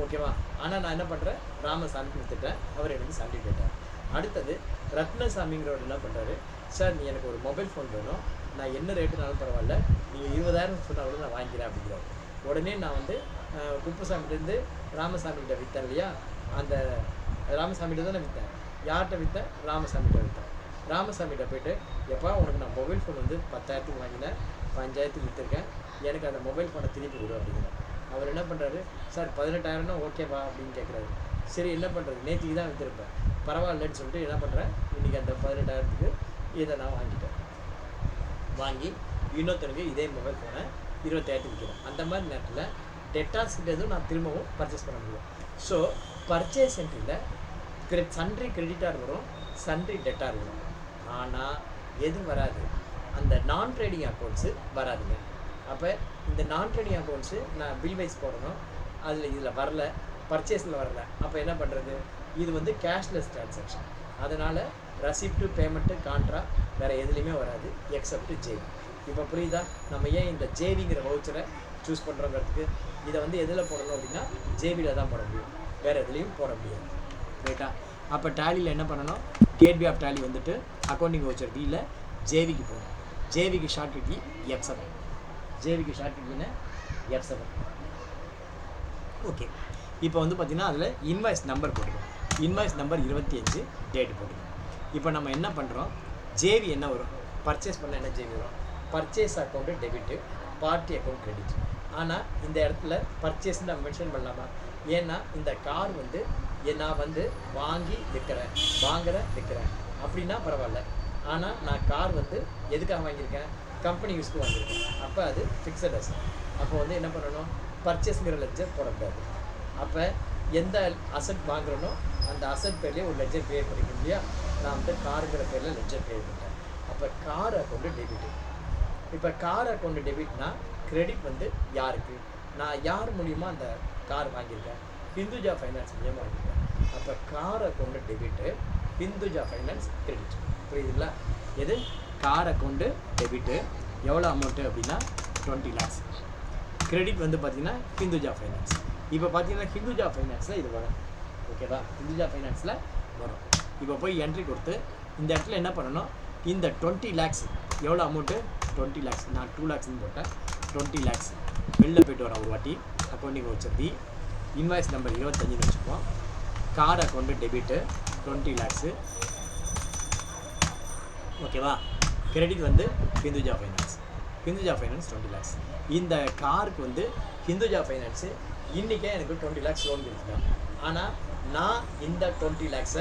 Speaker 1: ஓகேவா? ஆனால் நான் என்ன பண்ணுறேன், ராமசாமிக்கு விற்றுட்டேன், அவர் எனக்கு சன்ட்ரி டெட்டார். அடுத்தது ரத்னசாமிங்கிறவர் என்ன பண்ணுறாரு, சார் நீ எனக்கு ஒரு மொபைல் ஃபோன் வேணும், நான் என்ன ரேட்டுனாலும் பரவாயில்ல, நீங்கள் 20,000 சொன்னால் கூட நான் வாங்கிக்கிறேன் அப்படிங்கிறாரு. உடனே நான் வந்து குப்புசாமிகிட்டேருந்து ராமசாமிகிட்ட விற்றேன் இல்லையா, அந்த ராமசாமிகிட்ட தான் நான் விற்றேன். யார்கிட்ட விற்றேன்? ராமசாமிகிட்ட விற்றேன். ராமசாமிகிட்ட போய்ட்டு, எப்பா உனக்கு நான் மொபைல் ஃபோன் வந்து 10,000க்கு வாங்கினேன், 5,000க்கு விற்றுருக்கேன், எனக்கு அந்த மொபைல் ஃபோனை திருப்பி கொடு அப்படிங்கிறார். அவர் என்ன பண்ணுறாரு, சார் 18,000னா ஓகேவா அப்படின்னு கேட்குறாரு. சரி என்ன பண்ணுறது, நேற்றுக்கு தான் விற்றுருப்பேன், பரவாயில்லன்னு சொல்லிட்டு என்ன பண்ணுறேன், இன்றைக்கி அந்த 18,000க்கு இதை நான் வாங்கிட்டேன். வாங்கி இன்னொருத்தருக்கு இதே மொபைல் ஃபோனை 20,000க்கு விற்கிறேன். அந்த மாதிரி நேரத்தில் டெட்டார்ஸ்கிட்டதும் நான் திரும்பவும் பர்ச்சேஸ் பண்ண முடியும். ஸோ பர்ச்சேஸ் என்ட்ரியில் சன்ட்ரி கிரெடிட்டார் வரும், சன்ட்ரி டெட்டார் வரும். ஆனால் எது வராது, அந்த நான் ட்ரேடிங் அக்கௌண்ட்ஸு வராதுங்க. அப்போ இந்த நான் ட்ரேடிங் அக்கௌண்ட்ஸு நான் பில் வைஸ் போடணும், அதில் இதில் வரல, பர்ச்சேஸில் வரல. அப்போ என்ன பண்ணுறது, இது வந்து கேஷ்லெஸ் ட்ரான்சாக்ஷன். அதனால் ரசிப்ட்டு பேமெண்ட்டு கான்ட்ரா வேறு எதுலேயுமே வராது எக்ஸப்ட் ஜேவி. இப்போ புரியுதா நம்ம ஏன் இந்த ஜேவிங்கிற வவுச்சரை சூஸ் பண்ணுறோங்கிறதுக்கு? இதை வந்து எதில் போடணும் அப்படின்னா ஜேவியில் தான் போட முடியும், வேறு எதுலேயும் போட முடியாது, ரைட்டா? அப்போ டேலியில் என்ன பண்ணணும், கேட்வே ஆஃப் டேலி வந்துட்டு அக்கௌண்டிங் வவுச்சர் இல்லை ஜேவிக்கு போகணும். ஜேவிக்கு ஷார்ட்கட் கீ F7, ஜேவிக்கு ஷார்ட்கட் கீனா F7. ஓகே, இப்போ வந்து பார்த்திங்கன்னா அதில் இன்வாய்ஸ் நம்பர் போட்டுக்கணும். இன்வாய்ஸ் நம்பர் 25, டேட் போட்டுக்கணும். இப்போ நம்ம என்ன பண்ணுறோம், ஜேவி என்ன வரும், பர்ச்சேஸ் பண்ண என்ன ஜேவி வரும், purchase account debit, party account credit. ஆனால் இந்த இடத்துல பர்ச்சேஸ் நான் மென்ஷன் பண்ணலாமா? ஏன்னா இந்த கார் வந்து நான் வந்து வாங்கி விற்கிறேன், விற்கிறேன் அப்படின்னா பரவாயில்ல. ஆனால் நான் கார் வந்து எதுக்காக வாங்கியிருக்கேன், கம்பெனி யூஸ்க்கு வாங்கியிருக்கேன். அப்போ அது ஃபிக்ஸட் அசட். அப்போ வந்து என்ன பண்ணணும், பர்ச்சேஸுங்கிற லெட்ஜர் போடக்கூடாது. அப்போ எந்த அசட் வாங்குறனோ அந்த அசட் பேர்லேயே ஒரு லெட்ஜர் க்ரியேட் பண்ணிக்கணும் இல்லையா? நான் வந்து காருங்கிற பேரில் லெட்ஜர் க்ரியேட் பண்ணிட்டேன். அப்போ கார் அக்கௌண்ட்டு டெபிட்டு. இப்போ கார் அக்கௌண்ட்டு டெபிட்னா கிரெடிட் வந்து யாருக்கு, நான் யார் மூலியமாக அந்த கார் வாங்கியிருக்கேன், ஹிந்துஜா ஃபைனான்ஸ் மூலியமாக வாங்கியிருக்கேன். அப்போ car account debit, Hinduja finance credit. புரியுதுங்களா? எது கார் அக்கௌண்ட்டு டெபிட்டு எவ்வளோ அமௌண்ட்டு அப்படின்னா 20 lakhs. கிரெடிட் வந்து பார்த்திங்கன்னா ஹிந்துஜா ஃபைனான்ஸ். இப்போ பார்த்தீங்கன்னா ஹிந்துஜா ஃபைனான்ஸில் இது வரும், ஓகேவா? ஹிந்துஜா ஃபைனான்ஸில் வரும். இப்போ போய் என்ட்ரி கொடுத்து இந்த இடத்துல என்ன பண்ணணும், இந்த 20 lakhs எவ்வளோ அமௌண்ட்டு, 20 lakhs. நான் 2 lakhsன்னு போட்டேன், 20 lakhs. வெளில போய்ட்டு வரேன் ஒரு வாட்டி, அக்கௌண்டிங் வச்சுருந்தி இன்வாய்ஸ் நம்பர் 25ன்னு வச்சுப்போம். கார்டு அக்கௌண்ட்டு டெபிட்டு 20 lakhs, ஓகேவா? கிரெடிட் வந்து Hinduja finance, Hinduja finance 20 lakhs. இந்த காருக்கு வந்து ஹிந்துஜா ஃபைனான்ஸு இன்றைக்கே எனக்கு 20 lakhs லோன் கொடுத்துருக்காங்க. ஆனால் நான் இந்த 20 lakhs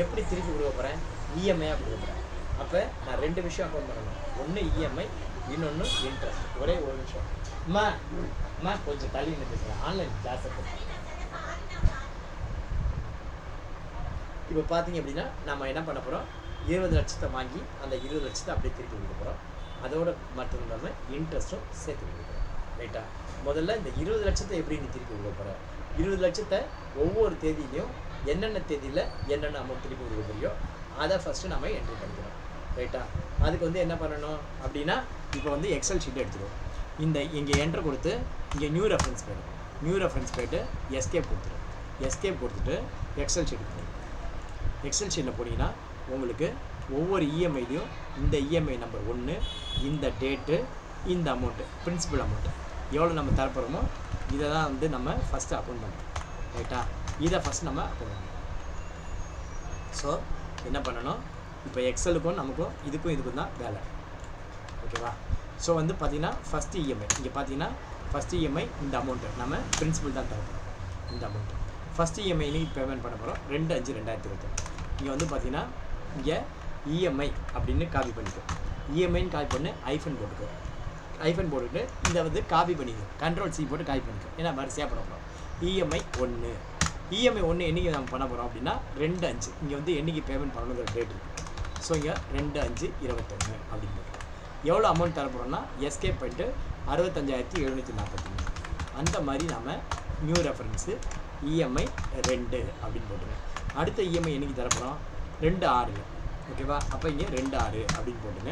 Speaker 1: எப்படி திருப்பி கொடுக்க போகிறேன், இஎம்ஐயாக கொடுக்குறேன். அப்போ நான் 2 விஷயம் அக்கௌண்ட் பண்ணணும், ஒன்று இஎம்ஐ, இன்னொன்று இன்ட்ரெஸ்ட். ஒரே ஒரு நிமிஷம் அம்மா கொஞ்சம் தள்ளி நின்று பேசுகிறேன், ஆன்லைன் கிளாஸை போட்டு. இப்போ பார்த்தீங்க அப்படின்னா நம்ம என்ன பண்ண போகிறோம், 20 லட்சத்தை வாங்கி அந்த 20 லட்சத்தை அப்படியே திருப்பி கொடுக்க போகிறோம். அதோட மட்டும் இல்லாமல் இன்ட்ரெஸ்ட்டும் சேர்த்து கொடுக்குறோம், ரைட்டா? முதல்ல இந்த 20 லட்சத்தை எப்படி நீ திருப்பி கொடுக்க போகிற, 20 லட்சத்தை ஒவ்வொரு தேதியிலையும் என்னென்ன தேதியில் என்னென்ன அமௌண்ட் திருப்பி கொடுக்க போறியோ அதை ஃபஸ்ட்டு நம்ம என்ட்ரி பண்ணிக்கிறோம், ரைட்டா? அதுக்கு வந்து என்ன பண்ணணும் அப்படின்னா, இப்போ வந்து எக்ஸல் ஷீட் எடுத்துருவோம். இந்த இங்கே என்ட்ரு கொடுத்து இங்கே நியூ ரெஃபரன்ஸ் போய்டும், நியூ ரெஃபரன்ஸ் போய்ட்டு எஸ்கேப் கொடுத்துரும். எஸ்கேப் கொடுத்துட்டு எக்ஸல் ஷீட் போடும். எக்ஸல் ஷீட்டில் போனீங்கன்னா உங்களுக்கு ஒவ்வொரு இஎம்ஐலையும் இந்த இஎம்ஐ நம்பர் 1, இந்த டேட்டு, இந்த அமௌண்ட்டு, பிரின்சிபல் அமௌண்ட்டு எவ்வளோ நம்ம தரப்போகிறோமோ இதை தான் வந்து நம்ம ஃபஸ்ட்டு அக்கௌண்ட் பண்ணுறோம், ரைட்டா? இதை ஃபஸ்ட் நம்ம அக்கௌண்ட் பண்ணணும். ஸோ என்ன பண்ணணும், இப்போ எக்ஸலுக்கும் நமக்கும் இதுக்கும் தான் வேலை, ஓகேவா? ஸோ வந்து பார்த்திங்கன்னா ஃபஸ்ட்டு இஎம்ஐ, இங்கே பார்த்தீங்கன்னா ஃபஸ்ட்டு இஎம்ஐ இந்த அமௌண்ட்டு நம்ம பிரின்சிபல் தான் தரப்போம். இந்த அமௌண்ட்டு ஃபஸ்ட்டு இஎம்ஐ இன்னைக்கு பேமெண்ட் பண்ண போகிறோம் 2/5/2021. இங்கே வந்து பார்த்திங்கன்னா இங்கே இஎம்ஐ அப்படின்னு காப்பி பண்ணிக்கோ, இஎம்ஐன்னு காப்பி பண்ணி ஐஃபன் போட்டுக்கோ, ஐஃபன் போட்டுட்டு இதை வந்து காப்பி பண்ணிக்கோ, Ctrl+C போட்டு காப்பி பண்ணிக்கோ. ஏன்னா வரிசையாக பண்ண போகிறோம். இஎம்ஐ 1, இஎம்ஐ 1 என்றைக்கு நம்ம பண்ண போகிறோம் அப்படின்னா 2/5. இங்கே வந்து என்றைக்கு பேமெண்ட் பண்ணணுங்கிற டேட் இருக்குது. ஸோ இங்கே 2/5/21 அப்படின்னு போட்டுருக்கோம். எவ்வளோ அமௌண்ட் தரப்போகிறோம்னா எஸ்கேப் பண்ணிட்டு 65,743. அந்த மாதிரி நம்ம நியூ ரெஃபரன்ஸு இஎம்ஐ 2 அப்படின்னு போட்டுங்க. அடுத்த இஎம்ஐ என்னைக்கு தரப்போகிறோம் 2/6. ஓகேவா? அப்போ இங்கே 2/6 அப்படின்னு போட்டுங்க.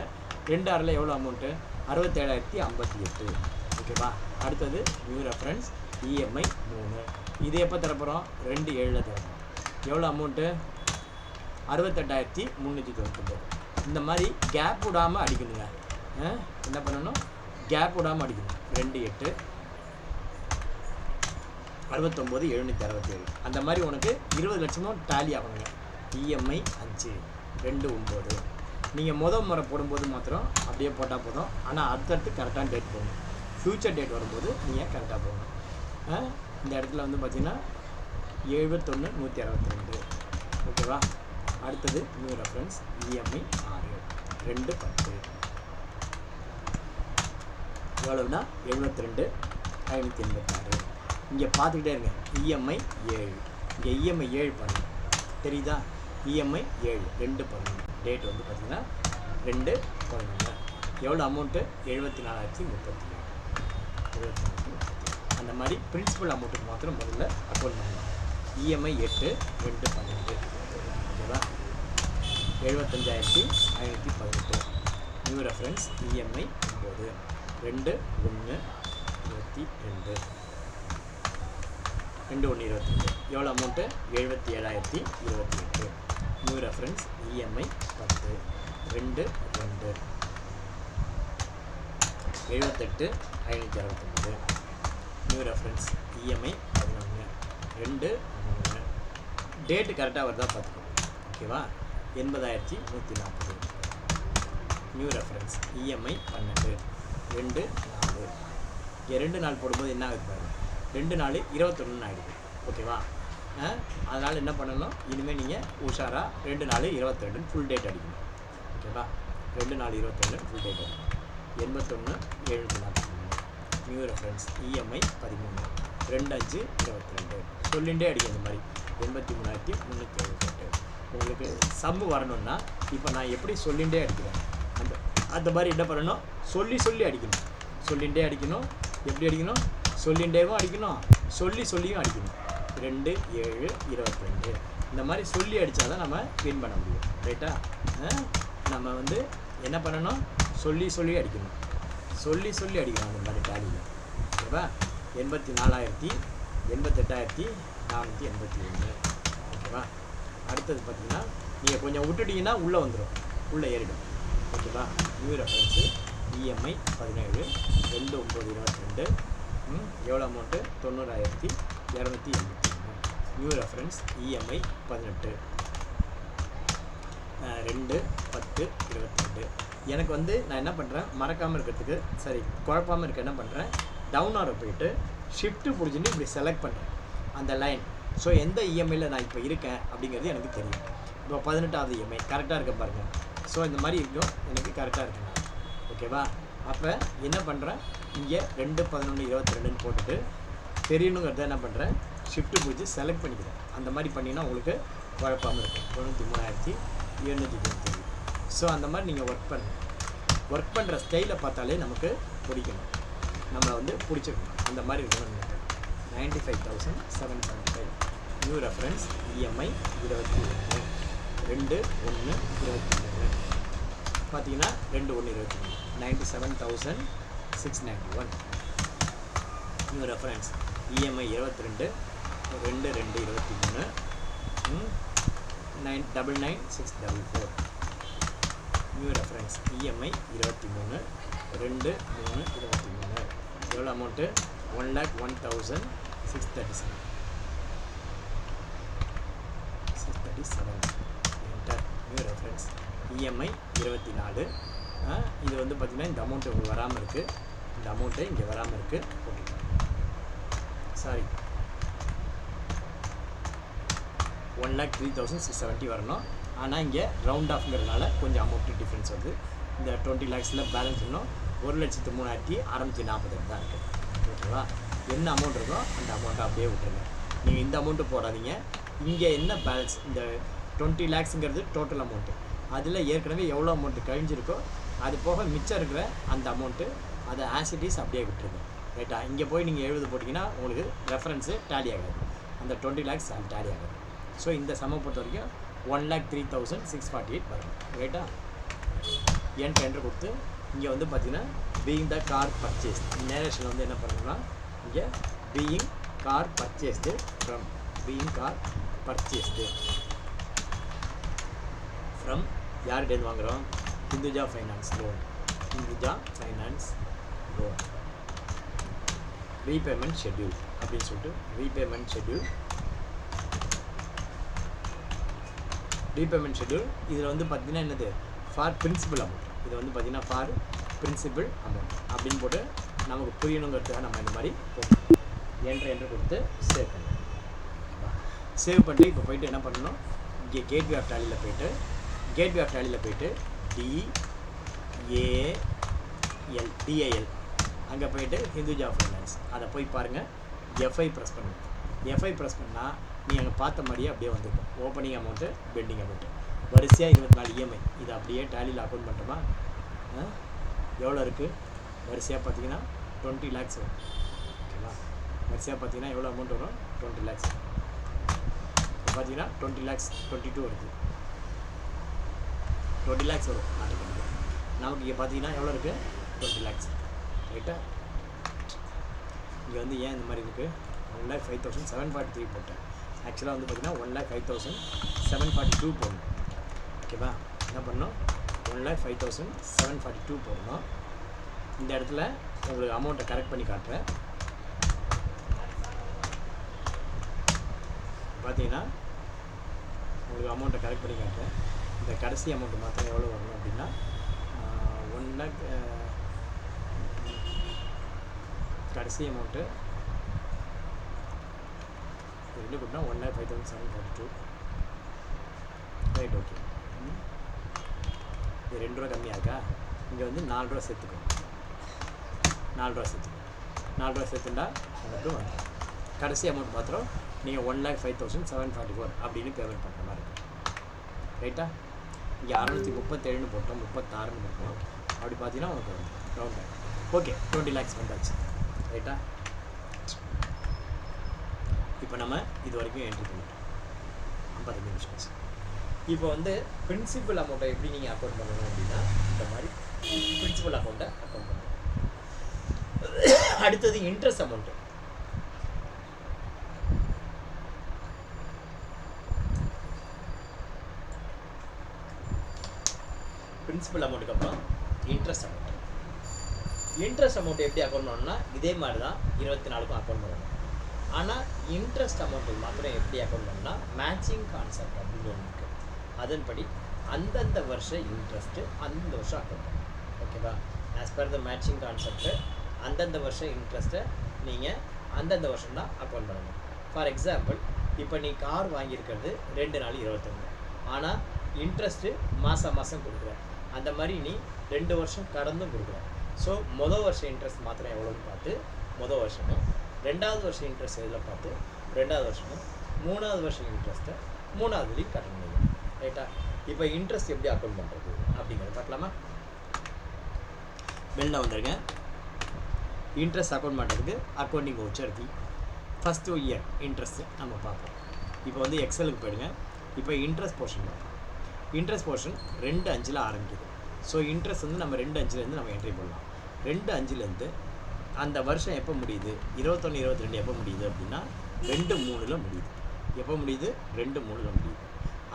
Speaker 1: 2/6 எவ்வளோ அமௌண்ட்டு 67,058. ஓகேவா? அடுத்தது நியூ ரெஃபரன்ஸ் இஎம்ஐ 3. இது எப்போ தரப்போகிறோம் 2/7 தரப்போம். எவ்வளோ அமௌண்ட்டு 68,399. இந்த மாதிரி கேப் விடாமல் அடிக்கணுங்க. என்ன பண்ணணும் கேப் விடாமல் அடிக்கணும். 2/8 69,767. அந்த மாதிரி உனக்கு 20 லட்சமும் டேலி ஆகணுங்க. இஎம்ஐ 5 2/9. நீங்கள் முறை போடும்போது மாத்திரம் அப்படியே போட்டால் போதும். ஆனால் அடுத்தடுத்து கரெக்டான டேட் போகணும். ஃப்யூச்சர் டேட் வரும்போது நீங்கள் கரெக்டாக போகணும். இந்த இடத்துல வந்து பார்த்தீங்கன்னா 71,162. ஓகேவா? அடுத்தது நியூ ரெஃபரன்ஸ் இஎம்ஐ 6 2/10. எவ்வளோன்னா 72,586. இங்கே பார்த்துக்கிட்டே இருங்க. இஎம்ஐ 7. இங்கே இஎம்ஐ 7 பண்ணணும். தெரியுதா? இஎம்ஐ 7 2/11. டேட் வந்து பார்த்தீங்கன்னா 2/11. எவ்வளோ அமௌண்ட்டு 74,037. அந்த மாதிரி பிரின்சிபல் அமௌண்ட்டுக்கு மாத்திரம் முதல்ல அக்கௌண்ட் பண்ணலாம். இஎம்ஐ 8 2/12. ஓகேவா? 75,518. New reference EMI 9 2/1/22. 2/1/22. எவ்வளோ amount 77,028. New reference EMI 10 2/2. 78,569. New reference EMI 11 2/3. Date கரெக்டாக வருதா பார்த்துக்கோங்க. ஓகேவா? 80,140. New reference EMI 12 2/4. இங்கே 2 நாள் போடும்போது என்ன ஆகுது பாருங்க. 2 நாள் 21 ஆகிடுது. ஓகேவா? அதனால் என்ன பண்ணணும் இனிமேல் நீங்கள் உஷாராக 2 நாள் 22 ஃபுல் டேட் அடிக்கணும். ஓகேவா? 2 நாள் 22 ஃபுல் டேட் அடிக்கணும். 81,743. New reference EMI 13 2/5/22. சொல்லிகிட்டே அடிக்கும். இந்த மாதிரி 83,378. உங்களுக்கு சம்மு வரணும்னா இப்போ நான் எப்படி சொல்லிகிட்டே அடிக்கிறேன் அந்த மாதிரி என்ன பண்ணணும் சொல்லி அடிக்கணும். சொல்லிகிட்டே அடிக்கணும். எப்படி அடிக்கணும் சொல்லிகிட்டேவும் அடிக்கணும் சொல்லியும் அடிக்கணும். 2/7/22. இந்த மாதிரி சொல்லி அடித்தா தான் நம்ம வின் பண்ண முடியும். ரைட்டா? நம்ம வந்து என்ன பண்ணணும் சொல்லி அடிக்கணும். சொல்லி அடிக்கணும் அந்த மாதிரி டேலியில். ஓகேவா? 88,481. ஓகேவா? அடுத்தது பார்த்தீங்கன்னா நீங்கள் கொஞ்சம் விட்டுட்டிங்கன்னா உள்ளே வந்துடும், உள்ளே ஏறிடும். ஓகேவா? New reference EMI 17 2/9/22. எவ்வளோ அமௌண்ட்டு 90,281. New reference EMI 18 2/10/22. எனக்கு வந்து நான் என்ன பண்ணுறேன் மறக்காமல் இருக்கிறதுக்கு சரி குழப்பாமல் இருக்க என்ன பண்ணுறேன் டவுன் ஆரோ போயிட்டு ஷிஃப்ட்டு பிடிச்சிட்டு இப்படி செலக்ட் பண்ணுறேன் அந்த லைன். ஸோ எந்த இஎம்ஐயில் நான் இப்போ இருக்கேன் அப்படிங்கிறது எனக்கு தெரியும். இப்போ 18வது இஎம்ஐ கரெக்டாக இருக்க பாருங்கள். ஸோ இந்த மாதிரி இருக்கும் எனக்கு கரெக்டாக இருக்குங்க. ஓகேவா? அப்போ என்ன பண்ணுறேன் இங்கே 2/11/22 போட்டுட்டு தெரியணுங்கிறத என்ன பண்ணுறேன் ஷிஃப்ட்டு பிடிச்சி செலக்ட் பண்ணிக்கிறேன். அந்த மாதிரி பண்ணிங்கன்னா உங்களுக்கு குழப்பாமல் இருக்கும். 93,797. ஸோ அந்த மாதிரி நீங்கள் ஒர்க் பண்ணுற ஸ்டைலை பார்த்தாலே நமக்கு பிடிக்கணும், நம்மளை வந்து பிடிச்சிருக்கணும். அந்த மாதிரி இருக்கணும். 95,775. New reference EMI 21 2/1/23. பார்த்தீங்கன்னா 2/1/23 97,691. New reference EMI 22 2/2/23 99,644. New reference EMI 23 2/3/23. எவ்வளோ amount 1,01,637. Enter. New reference EMI 24. இது வந்து பார்த்திங்கன்னா இந்த அமௌண்ட்டு உங்களுக்கு வராமல் இருக்குது. இந்த அமௌண்ட்டு இங்கே வராமல் இருக்குது. ஓகே சாரி 1,03,670 வரணும். ஆனால் இங்கே ரவுண்ட் ஆஃப்ங்கிறதுனால கொஞ்சம் அமௌண்ட்டு டிஃப்ரென்ஸ் வருது. இந்த 20 lakhஸில் பேலன்ஸ் இன்னும் 1,03,640 தான் இருக்குது. ஓகேவா? என்ன அமௌண்ட் இருக்கோ அந்த அமௌண்ட்டை அப்படியே விட்டுருங்க. நீங்கள் இந்த அமௌண்ட்டு போடாதீங்க. இங்கே என்ன பேலன்ஸ் இந்த 20 lakhஸுங்கிறது டோட்டல் அமௌண்ட்டு. அதில் ஏற்கனவே எவ்வளோ அமௌண்ட்டு கழிஞ்சிருக்கோ அது போக மிச்சம் இருக்கிற அந்த அமௌண்ட்டு அதை ஆசிட்டிஸ் அப்படியே விட்டுருங்க. ரைட்டா? இங்கே போய் நீங்கள் 70 போட்டிங்கன்னா உங்களுக்கு ரெஃபரன்ஸு டேலி ஆகாது, அந்த 20 lakhs அது டேலி ஆகாது. ஸோ இந்த சம்மை பொறுத்த வரைக்கும் 1,03,648 வரும். ரைட்டா? என்ட்ரு கொடுத்து இங்கே வந்து பார்த்தீங்கன்னா பீயிங் த கார் பர்ச்சேஸ் நேரேஷனில் வந்து என்ன பண்ணணும்னா இங்கே பீயிங் கார் பர்ச்சேஸ்டு ஃப்ரம் யார்கிட்டேருந்து வாங்குகிறோம்? Hinduja finance loan. Repayment schedule அப்படின்னு சொல்லிட்டு ரீபேமெண்ட் ஷெட்யூல் இதில் வந்து பார்த்தீங்கன்னா என்னது? For principal amount. இது வந்து பார்த்தீங்கன்னா ஃபார் பிரின்சிபல் அமௌண்ட் அப்படின்னு போட்டு நமக்கு புரியணுங்கிறதுக்காக நம்ம இந்த மாதிரி போட்டு என்ட்ரு கொடுத்து சேவ் பண்ணணும். சேவ் பண்ணிட்டு இப்போ போயிட்டு என்ன பண்ணணும்? இங்கே கேட்வே ஆஃப் டேலியில் போயிட்டு DAL அங்கே போயிட்டு ஹிந்துஜா ஃபைனான்ஸ் அதை போய் பாருங்கள். எஃப்ஐ ப்ரெஸ் பண்ணுங்கள். எஃப்ஐ ப்ரெஸ் பண்ணால் நீ அங்கே பார்த்த மாதிரியே அப்படியே வந்துருக்கும். ஓப்பனிங் அமௌண்ட்டு, பெண்டிங் அமௌண்ட்டு, வரிசையாக 24 EMI. இதை அப்படியே டேலியில் அக்கௌண்ட் பண்ணுறோமா? எவ்வளோ இருக்குது? வரிசையாக பார்த்தீங்கன்னா 20 lakhs வரும். ஓகேவா? வரிசையாக பார்த்தீங்கன்னா எவ்வளோ அமௌண்ட் வரும்? 20 lakhs. பார்த்தீங்கன்னா 20 lakhs 22 வருது. 20 lakhs வரும் ஆட்டோமேட்டிக்காக. நமக்கு இங்கே பார்த்தீங்கன்னா எவ்வளோ இருக்குது? 20 lakhs. ரைட்டா? இங்கே வந்து ஏன் இந்த மாதிரி இருக்குது? 1,05,743 போட்டேன். ஆக்சுவலாக வந்து பார்த்தீங்கன்னா 1,05,742 போடணும். ஓகேவா? என்ன பண்ணணும்? 1,05,742 போடணும். இந்த இடத்துல உங்களுக்கு அமௌண்ட்டை கரெக்ட் பண்ணி காட்டுறேன். பார்த்தீங்கன்னா உங்களுக்கு அமௌண்ட்டை கரெக்ட் பண்ணி காட்டுறேன். இந்த கடைசி அமௌண்ட்டு மாத்திரம் எவ்வளோ வரணும் அப்படின்னா 1 lakh கடைசி அமௌண்ட்டு ரெண்டு கூட்டினா 1,05,742. Right, okay. இது 2 ரூபா கம்மியாக இருக்கா? இங்கே வந்து 4 ரூபா சேர்த்துக்கணும். 4 ரூபா சேர்த்துட்டா உங்களுக்கு வந்து கடைசி அமௌண்ட் மாத்திரம் நீங்கள் 1,05,744 அப்படின்னு பேமெண்ட் பண்ணுற மாதிரி இருக்கும். ரைட்டா? இங்கே 637 போட்டோம், 36 போட்டோம். அப்படி பார்த்தீங்கன்னா உங்களுக்கு வரும் ரவுண்ட். ஓகே, 20 lakhs வந்தாச்சு. ரைட்டா? இப்போ நம்ம இது வரைக்கும் என்ட்ரி பண்ணிட்டோம். 55 நிமிஷம். இப்போ வந்து பிரின்சிபல் அமௌண்ட்டை எப்படி நீங்கள் அக்கௌண்ட் பண்ணணும் அப்படின்னா இந்த மாதிரி பிரின்சிபல் அக்கௌண்ட்டை அக்கௌண்ட் பண்ணணும். அடுத்தது இன்ட்ரெஸ்ட் அமௌண்ட்டு. பிரின்சிபல் அமௌண்ட்டுக்கு அப்புறம் இன்ட்ரெஸ்ட் அமௌண்ட் எப்படி அக்கௌண்ட் பண்ணணும்னா இதே மாதிரி தான் 24க்கும் அக்கௌண்ட் பண்ணணும். ஆனால் இன்ட்ரெஸ்ட் அமௌண்ட்டுக்கு மாத்திரம் எப்படி அக்கௌண்ட் பண்ணணும்னா மேட்சிங் கான்செப்ட் அப்படின்னு ஒன்று இருக்குது. அதன்படி அந்தந்த வருஷம் இன்ட்ரெஸ்ட்டு அந்தந்த வருஷம் அக்கௌண்ட் பண்ணணும். ஓகேவா? As per the matching concept அந்தந்த வருஷம் இன்ட்ரெஸ்ட்டை நீங்கள் அந்தந்த வருஷம் தான் அக்கௌண்ட் பண்ணணும். ஃபார் எக்ஸாம்பிள், இப்போ நீ கார் வாங்கியிருக்கிறது 2 நாள் 21, ஆனால் இன்ட்ரெஸ்ட்டு மாதம் கொடுக்குற. அந்த மாதிரி நீ 2 வருஷம் கடந்தும் கொடுக்குற. ஸோ மொதல் வருஷம் இன்ட்ரெஸ்ட் மாத்திரம் எவ்வளோன்னு பார்த்து மொதல் வருஷமும், 2வது வருஷம் இன்ட்ரெஸ்ட் எதில் பார்த்து 2வது வருஷமும், 3வது வருஷம் இன்ட்ரெஸ்ட்டை 3வதுலேயும் கட்ட முடியும். ரைட்டா? இப்போ இன்ட்ரெஸ்ட் எப்படி அக்கௌண்ட் பண்ணுறது அப்படிங்கிறத பார்க்கலாமா? வெளில வந்துருங்க. இன்ட்ரெஸ்ட் அக்கௌண்ட் பண்ணுறதுக்கு அக்கௌண்டிங் வவுச்சர் ஃபீ ஃபஸ்ட்டு இயர் இன்ட்ரெஸ்ட்டு நம்ம பார்ப்போம். இப்போ வந்து எக்ஸலுக்கு போயிடுங்க. இப்போ இன்ட்ரெஸ்ட் போர்ஷன் பார்ப்போம். இன்ட்ரெஸ்ட் போர்ஷன் 2/5 ஆரம்பிக்குது. ஸோ இன்ட்ரெஸ்ட் வந்து நம்ம 2/5 நம்ம என்ட்ரி பண்ணலாம். 2/5 அந்த வருஷம் எப்போ முடியுது? 21, 22 எப்போ முடியுது அப்படின்னா 2/3 முடியுது. எப்போ முடியுது? 2/3 முடியுது.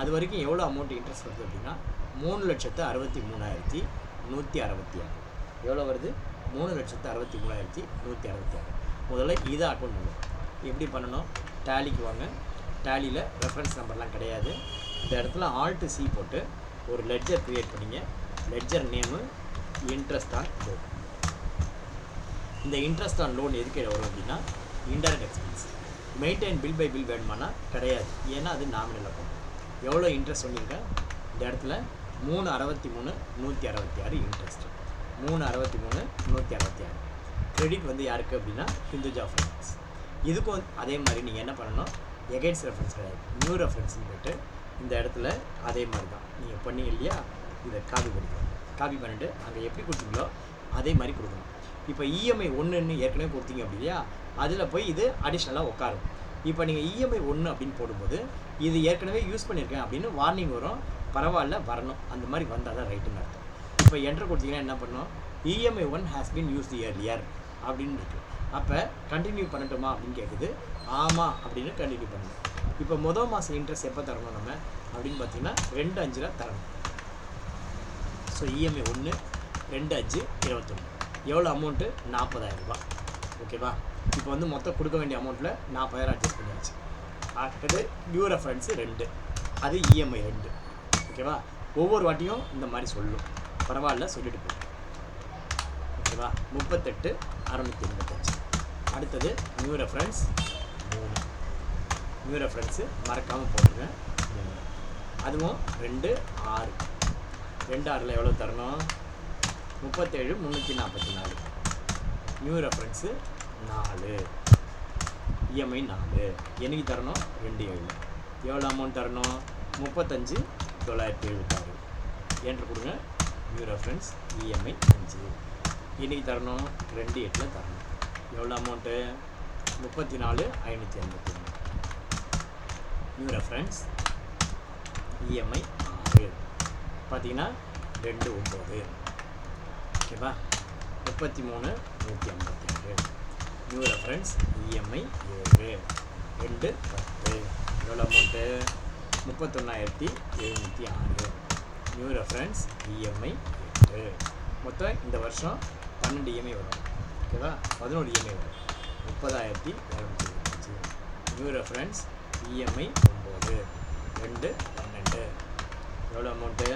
Speaker 1: அது வரைக்கும் எவ்வளோ அமௌண்ட் இன்ட்ரெஸ்ட் வருது அப்படின்னா 3,63,166. எவ்வளோ வருது? 3,63,166. முதல்ல இதை அக்கௌண்ட் பண்ணணும். எப்படி பண்ணணும்? டேலிக்கு வாங்க. டேலியில் ரெஃபரன்ஸ் நம்பர்லாம் கிடையாது. இந்த இடத்துல Alt C போட்டு ஒரு லெட்ஜர் க்ரியேட் பண்ணிங்க. Ledger name interest on loan. இந்த இன்ட்ரெஸ்ட் ஆன் லோன் எதுக்கு வரும் அப்படின்னா indirect expense. Maintain bill by bill வேணுமானா கிடையாது, ஏன்னா அது நாமினல் அக்கௌண்ட். எவ்வளோ இன்ட்ரெஸ்ட் சொல்லியிருக்கேன் இந்த இடத்துல? 363,166 இன்ட்ரெஸ்ட். 363,166. கிரெடிட் வந்து யாருக்கு அப்படின்னா ஹிந்துஜா ஃபைனான்ஸ். இதுக்கும் அதே மாதிரி நீங்கள் என்ன பண்ணணும்? எகைன்ஸ்ட் ரெஃபரன்ஸ் கிடையாது, நியூ ரெஃபரன்ஸ்னு போய்ட்டு இந்த இடத்துல அதே மாதிரி தான் நீங்கள் பண்ணீங்க இல்லையா? இதை காப்பி பண்ணிக்கலாம். காப்பி பண்ணிட்டு அங்கே எப்படி கொடுத்தீங்களோ அதே மாதிரி கொடுக்கணும். இப்போ இஎம்ஐ 1ன்னு ஏற்கனவே கொடுத்தீங்க அப்படி இல்லையா, அதில் போய் இது அடிஷ்னலாக உட்காரும். இப்போ நீங்கள் இஎம்ஐ 1 அப்படின்னு போடும்போது இது ஏற்கனவே யூஸ் பண்ணியிருக்கேன் அப்படின்னு வார்னிங் வரும். பரவாயில்ல, வரணும். அந்த மாதிரி வந்தால் தான் ரைட்டுன்னு அர்த்தம். இப்போ என்டர் கொடுத்தீங்கன்னா என்ன பண்ணணும், EMI 1 has been used earlier அப்படின்னு இருக்குது. அப்போ கண்டினியூ பண்ணட்டுமா அப்படின்னு கேட்குது. ஆமாம் அப்படின்னு கண்டினியூ பண்ணணும். இப்போ மொதல் மாதம் இன்ட்ரெஸ்ட் எப்போ தரணும் நம்ம அப்படின்னு பார்த்தீங்கன்னா 2/5 தரணும். ஸோ இஎம்ஐ 1 2/5/21 எவ்வளோ அமௌண்ட்டு, 40,000 ரூபா. ஓகேவா? இப்போ வந்து மொத்தம் கொடுக்க வேண்டிய அமௌண்ட்டில் 40,000 அட்ஜஸ்ட் பண்ணியாச்சு. அடுத்தது நியூ ரெஃபரன்ஸு 2, அது இஎம்ஐ 2. ஓகேவா? ஒவ்வொரு வாட்டியும் இந்த மாதிரி சொல்லும். பரவாயில்ல, சொல்லிட்டு போகும். ஓகேவா? 38,685. அடுத்தது நியூ ரெஃபரன்ஸ் 3. நியூ ரெஃபரன்ஸு மறக்காமல் போட்டுருங்க 3. அதுவும் 2/6. 2/6 எவ்வளோ தரணும், 37,344. New reference 4, EMI 4. என்னைக்கு தரணும், 2/7. எவ்வளோ அமௌண்ட் தரணும், 35,976. என்று கொடுங்க. New reference EMI 5. என்னைக்கு தரணும், 2/8 தரணும். எவ்வளோ அமௌண்ட்டு, 34,581. New reference EMI 6. பார்த்தீங்கன்னா 2/9. ஓகேவா? 33,157. New reference EMI 7. 2/10. எவ்வளோ அமௌண்ட்டு, 31,706. New reference EMI 8. மொத்தம் இந்த வருஷம் 12 இஎம்ஐ வரும். ஓகேவா? 11 இஎம்ஐ வரும். 30,225. New reference EMI 9. 2/12. எவ்வளோ அமௌண்ட்டு,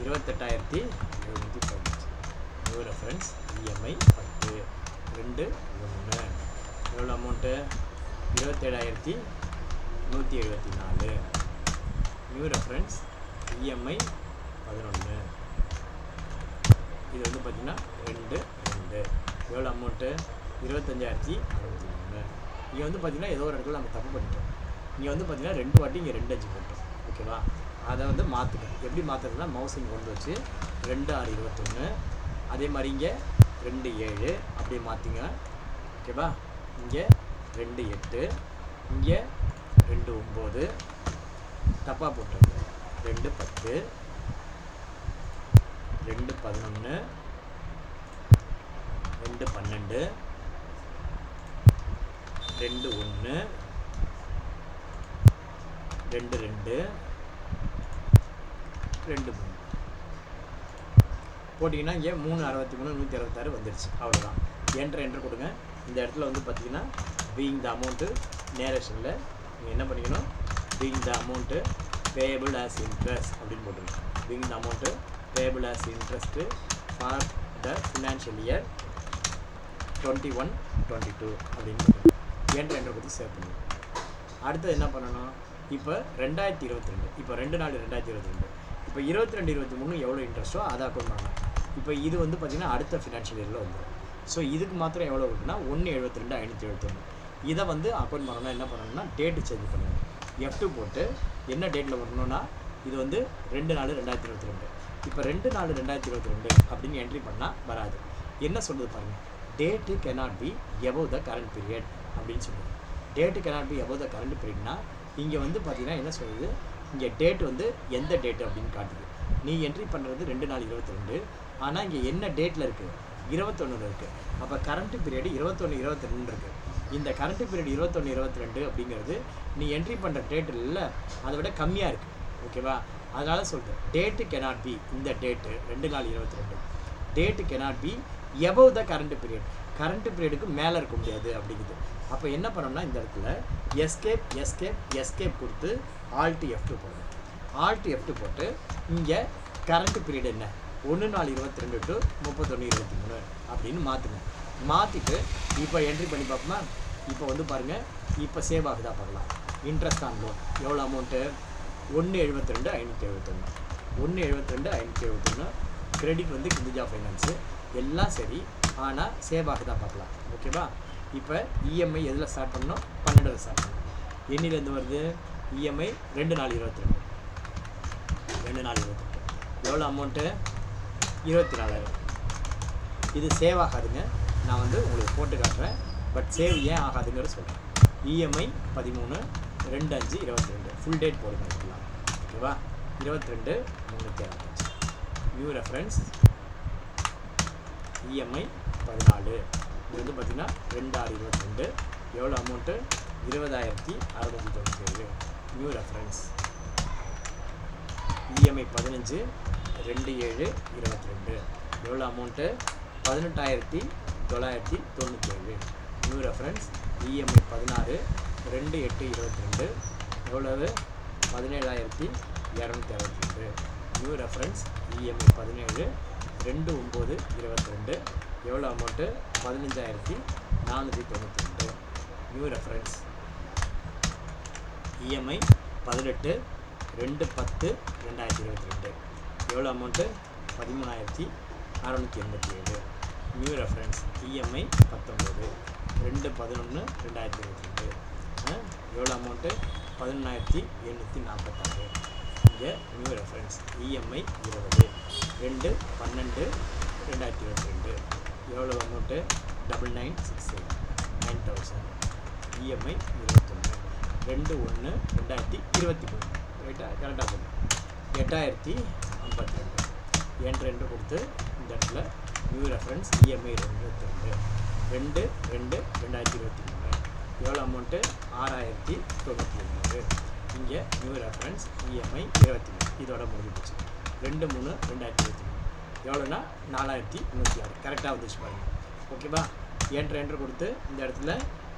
Speaker 1: 28,715. New reference EMI 10. 2/1. எவ்வளோ அமௌண்ட்டு, 27,174. New reference EMI 11. இது வந்து பார்த்திங்கன்னா 2/2. எவ்வளோ அமௌண்ட்டு, 25,063. இங்கே வந்து பார்த்திங்கன்னா ஏதோ ஒரு இடத்துல நம்ம தப்பு பண்ணிட்டோம். இங்கே வந்து பார்த்திங்கன்னா 2 வாட்டி இங்கே 2/5 போட்டோம். ஓகேவா? அதை வந்து மாற்றுக்கணும். எப்படி மாற்றுறதுனா, மவுஸ் இங்கே கொண்டு வச்சு 2/6/21. அதே மாதிரி இங்கே 2/7 அப்படியே மாற்றிங்க. ஓகேவா? இங்கே 2/8, இங்கே 2/9. தப்பாக போட்டுருங்க. 2/10, 2/11, 2/12, 2/1, 2/2, 2/3 போட்டிங்கன்னா இங்கே 363 166 வந்துடுச்சு. அவ்வளோதான். என்ட்ரு கொடுங்க. இந்த இடத்துல வந்து பார்த்தீங்கன்னா பீயிங் த அமௌண்ட்டு நேரேஷனில் நீங்கள் என்ன பண்ணிக்கணும், being the amount payable as interest அப்படின்னு போட்டுருங்க. Being the amount payable as interest for the financial year 21-22 அப்படின்னு போட்டுருங்க. என்ட்ரு கொடுத்து சேவ் பண்ணுங்க. அடுத்தது என்ன பண்ணணும், இப்போ 2022, இப்போ 2/4/2022, இப்போ 22-23 எவ்வளோ இன்ட்ரெஸ்ட்டோ அதை அக்கௌண்ட் பண்ணணும். இப்போ இது வந்து பார்த்திங்கன்னா அடுத்த ஃபினான்ஷியல் இயரில் வந்துடும். ஸோ இதுக்கு மாத்திரம் எவ்வளோ இருக்குன்னா 1/72/571. இதை வந்து அக்கௌண்ட் பண்ணணும்னா என்ன பண்ணணும்னா டேட்டு சேஞ்ச் பண்ணணும். F2 போட்டு என்ன டேட்டில் வரணும்னா இது வந்து 2/4/2022. இப்போ 2/4/2022 அப்படின்னு என்ட்ரி பண்ணால் வராது. என்ன சொல்லுது பாருங்கள், date cannot be above the current period அப்படின்னு சொல்லுது. Date cannot be above the current periodனா இங்கே வந்து பார்த்திங்கன்னா என்ன சொல்லுது, இங்கே டேட் வந்து எந்த டேட்டு அப்படின்னு காட்டுது. நீ என்ட்ரி பண்ணுறது 2/4/22, ஆனால் இங்கே என்ன டேட்டில் இருக்குது, 21 இருக்குது. அப்போ கரண்ட் பீரியடு 21-22 இருக்குது. இந்த கரண்ட் பீரியட் 21-22 அப்படிங்கிறது நீ என்ட்ரி பண்ணுற டேட்டு இல்லை, அதை விட கம்மியாக இருக்குது. ஓகேவா? அதனால் சொல்கிறேன், டேட்டு cannot be, இந்த date 2/4/22 date cannot be above the current period, current பீரியடுக்கு மேலே இருக்க முடியாது அப்படிங்குது. அப்போ என்ன பண்ணோம்னா இந்த இடத்துல எஸ்கேப் கொடுத்து Alt F2 போடணும். Alt F2 போட்டு இங்கே கரண்ட் பீரியட் என்ன 1/4/22 to 31/23 அப்படின்னு மாற்றுங்க. மாற்றிட்டு இப்போ என்ட்ரி பண்ணி பார்ப்போமா. இப்போ வந்து பாருங்கள், இப்போ சேவ் ஆகுதா பார்க்கலாம். இன்ட்ரெஸ்ட் ஆன் லோன் எவ்வளோ அமௌண்ட்டு, 1/72/571. 1/72/571. கிரெடிட் வந்து கிந்துஜா ஃபைனான்ஸு. எல்லாம் சரி, ஆனால் சேவ் ஆகுதா பார்க்கலாம். ஓகேவா? இப்போ இஎம்ஐ எதில் ஸ்டார்ட் பண்ணணும், 12 ஸ்டார்ட் பண்ணணும். எண்ணிலேருந்து வருது இஎம்ஐ 2/4/22. 2/4/22 எவ்வளோ அமௌண்ட்டு, 24,000. இது சேவ் ஆகாதுங்க. நான் வந்து உங்களுக்கு போட்டு காட்டுறேன். பட் சேவ் ஏன் ஆகாதுங்கிறது சொல்கிறேன். இஎம்ஐ 13/2/5/22 ஃபுல் டேட் போடுங்க இருக்கலாம். ஓகேவா? 22/365. New reference EMI 14. இது வந்து பார்த்தீங்கன்னா 2/6/22. எவ்வளோ அமௌண்ட்டு? 20,697. New reference EMI 15/2/7/22. எவ்வளோ அமௌண்ட்டு? 18,997. New reference EMI 16/2/8/22. எவ்வளவு? 17,262. New reference EMI 17/2/9/22. எவ்வளோ அமௌண்ட்டு? 15,492. New reference EMI 18/2/10/2022. எவ்வளோ அமௌண்ட்டு? 13,687. New reference EMI 19/2/11/2022. எவ்வளோ அமௌண்ட்டு? 11,846. இங்கே நியூ ரெஃபரன்ஸ் இஎம்ஐ 20/2/12/2022. எவ்வளோ அமௌண்ட்டு? 9968 9,000. இஎம்ஐ 21/2/1/2023. ரைட்டா? கரெக்டாக போகும். 8,052. என்று கொடுத்து இந்த இடத்துல நியூ ரெஃபரன்ஸ் இஎம்ஐ 22/2/2023. எவ்வளோ அமௌண்ட்டு? 6,093. இங்கே நியூ ரெஃபரன்ஸ் இஎம்ஐ 23. இதோட முடிஞ்சு போச்சு. 2/3/2023. எவ்வளோனா 4,306. கரெக்டாக வந்துச்சு பாருங்கள். ஓகேவா? என்று கொடுத்து இந்த இடத்துல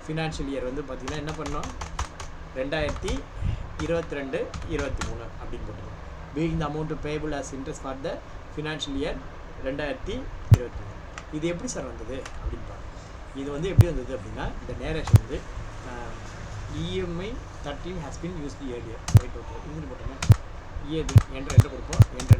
Speaker 1: ஃபினான்ஷியல் இயர் வந்து பார்த்திங்கன்னா என்ன பண்ணோம்? 2022-23 அப்படின்னு போட்டுருவோம். Being the amount payable as interest for the financial year 2023. இது எப்படி சார் வந்தது அப்படின்னு பாருங்கள். இது வந்து எப்படி வந்தது அப்படின்னா இந்த நேரேஷன் வந்து EMI 13 has been use the area right. Okay, இது போட்டோங்க. இஏபி என்று கொடுப்போம். என்று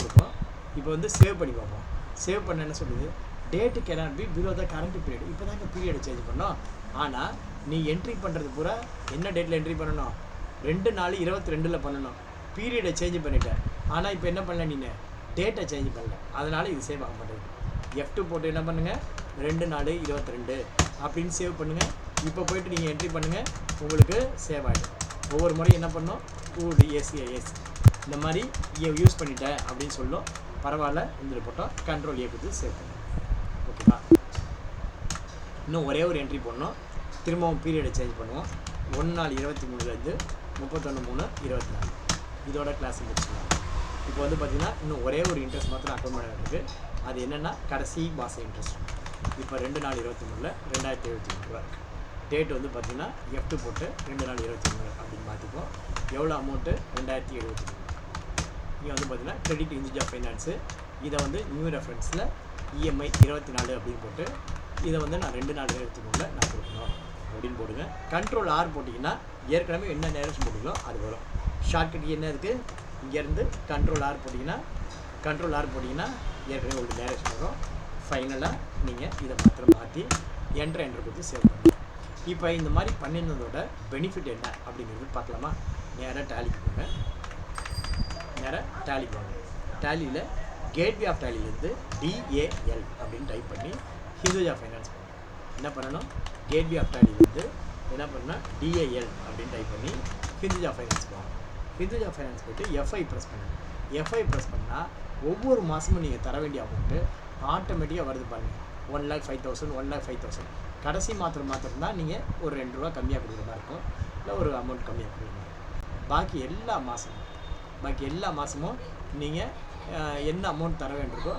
Speaker 1: கொடுப்போம். இப்போ வந்து சேவ் பண்ணி பார்ப்போம். சேவ் பண்ண என்ன சொல்லுது? Date cannot be below the current period. இப்போ தாங்க பீரியடை சேஞ்ச் பண்ணோம். ஆனால் நீ என்ட்ரி பண்ணுறது பூரா என்ன டேட்டில் என்ட்ரி பண்ணணும்? 2/4/22 பண்ணணும். பீரியடை சேஞ்ச் பண்ணிட்டேன். ஆனால் இப்போ என்ன பண்ணல? நீங்கள் டேட்டை சேஞ்ச் பண்ணல. அதனால் இது சேவ் ஆக மாட்டேங்குது. F2 போட்டு என்ன பண்ணுங்கள்? 2/4/22 அப்படின்னு சேவ் பண்ணுங்கள். இப்போ போய்ட்டு நீங்கள் என்ட்ரி பண்ணுங்கள். உங்களுக்கு சேவ் ஆகிடும். ஒவ்வொரு முறையும் என்ன பண்ணோம்? ஏசி இந்த மாதிரி யூஸ் பண்ணிட்டேன் அப்படின்னு சொல்லும். பரவாயில்ல, இந்த போட்டோம். கண்ட்ரோல் ஏ கொடுத்து சேவ் பண்ணுங்கள். ஓகேவா? இன்னும் ஒரே ஒரு என்ட்ரி பண்ணோம். திரும்பவும் பீரியடை சேஞ்ச் பண்ணுவோம். 1/4/23 31/3/24. இதோட கிளாஸ் முடிச்சுக்கலாம். இப்போ வந்து பார்த்திங்கன்னா இன்னும் ஒரே ஒரு இன்ட்ரெஸ்ட் மாத்திரம் அக்கௌண்ட் பண்ண இருக்குது. அது என்னென்னா கடைசி மாதம் இன்ட்ரெஸ்ட். இப்போ 2/4/23 2023 இருக்குது. டேட் வந்து பார்த்திங்கன்னா F2 போட்டு 2/4/23 அப்படின்னு மாற்றிப்போம். எவ்வளோ அமௌண்ட்டு? 2073. இங்கே வந்து பார்த்திங்கன்னா கிரெடிட் யூசேஜ் ஆஃப் ஃபைனான்ஸு. இதை வந்து நியூ ரெஃபரன்ஸில் இஎம்ஐ 24 அப்படின்னு போட்டு இதை வந்து நான் 2/4/23 நான் கொடுக்கணும் அப்படின்னு போடுங்க. கண்ட்ரோல் ஆர் போட்டிங்கன்னா ஏற்கனவே என்ன நேரேஷன் போட்டிங்களோ அது வரும். ஷார்ட்கட் என்ன இருக்குது? இங்கேருந்து கண்ட்ரோல் ஆர் போட்டிங்கன்னா ஏற்கனவே உங்களுக்கு நேரேஷன் வரும். ஃபைனலாக நீங்கள் இதை மாத்திரம் மாற்றி என்ட்ரு கொடுத்து சேவ் பண்ணுங்கள். இப்போ இந்த மாதிரி பண்ணியிருந்ததோட பெனிஃபிட் என்ன அப்படிங்கிறது பார்க்கலாமா? நேராக டேலிக்கு போங்க. டேலியில் கேட்வே ஆஃப் டேலியிலேருந்து DAL அப்படின்னு டைப் பண்ணி ஹிந்துஜா ஃபைனான்ஸ் பண்ணுங்க. என்ன பண்ணணும்? கேட்வே ஆஃப் டேலியிலேருந்து என்ன பண்ணால் DAL அப்படின்னு டைப் பண்ணி ஹிந்துஜா ஃபைனான்ஸ் போகணும். ஹிந்துஜா ஃபைனான்ஸ் போய்ட்டு FI ப்ரெஸ் பண்ணுங்கள். FI ப்ரெஸ் பண்ணால் ஒவ்வொரு மாதமும் நீங்கள் தர வேண்டிய அமௌண்ட்டு ஆட்டோமேட்டிக்காக வருது பாருங்கள். 1,05,000 1,05,000. கடைசி மாத்திரம் தான் நீங்கள் ஒரு ₹2 கம்மியாக கொடுக்குற மாதிரி இருக்கும். இல்லை ஒரு அமௌண்ட் கம்மியாக கொடுக்குற மாதிரி இருக்கும். பாக்கி எல்லா மாதமும் நீங்கள் என்ன அமௌண்ட் தர வேண்டியிருக்கோ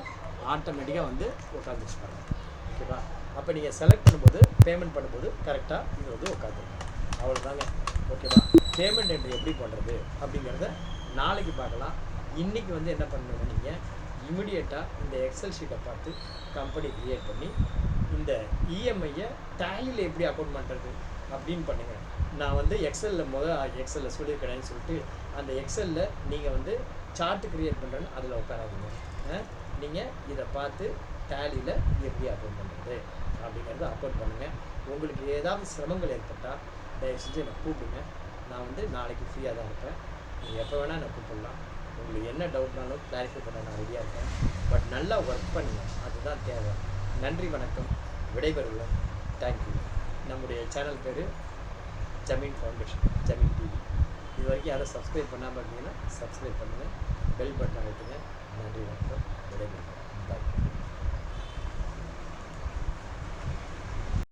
Speaker 1: ஆட்டோமேட்டிக்காக வந்து உட்காந்துச்சு பாருங்கள். ஓகேவா? அப்போ நீங்கள் செலக்ட் பண்ணும்போது பேமெண்ட் பண்ணும்போது கரெக்டாக இது வந்து உட்காந்துருங்க. அவ்வளோதாங்க. ஓகேவா? பேமெண்ட் எப்படி பண்ணுறது அப்படிங்கிறத நாளைக்கு பார்க்கலாம். இன்றைக்கி வந்து என்ன பண்ணுறது? நீங்கள் இமிடியேட்டாக இந்த எக்ஸல் ஷீட்டை பார்த்து கம்பெனி க்ரியேட் பண்ணி இந்த இஎம்ஐயை டேலியில் எப்படி அக்கௌண்ட் பண்ணுறது அப்படின்னு பண்ணுங்கள். நான் வந்து எக்ஸலில் சொல்லியிருக்கிறேன்னு சொல்லிட்டு அந்த எக்ஸலில் நீங்கள் வந்து சார்ட்டு க்ரியேட் பண்ணுறேன்னு அதில் உட்காராதீங்க. நீங்கள் இதை பார்த்து டேலியில் எப்படி அக்கௌண்ட் பண்ணுறது அப்படிங்கிறத அக்கௌண்ட் பண்ணுங்கள். உங்களுக்கு ஏதாவது சிரமங்கள் ஏற்பட்டால் தயவு செஞ்சு என்னை கூப்பிடுங்க. நான் வந்து நாளைக்கு ஃப்ரீயாக தான் இருப்பேன். நீங்கள் எப்போ வேணால் என்னை கூப்பிடலாம். உங்களுக்கு என்ன டவுட்னாலும் கிளாரிஃபை பண்ண நான் ரெடியாக இருக்கேன். பட் நல்லா ஒர்க் பண்ணுங்க, அதுதான் தேவை. நன்றி, வணக்கம், விடைபெறுவோம். தேங்க்யூ. நம்முடைய சேனல் பேர் ஜமீன் ஃபவுண்டேஷன், ஜமீன் டிவி. இது வரைக்கும் யாரும் சப்ஸ்கிரைப் பண்ணாமல் இருந்தீங்கன்னா சப்ஸ்கிரைப் பண்ணுங்கள், பெல் பட்டன் அழுத்துங்க. நன்றி, வணக்கம், விடைபெறுவோம். பாய்.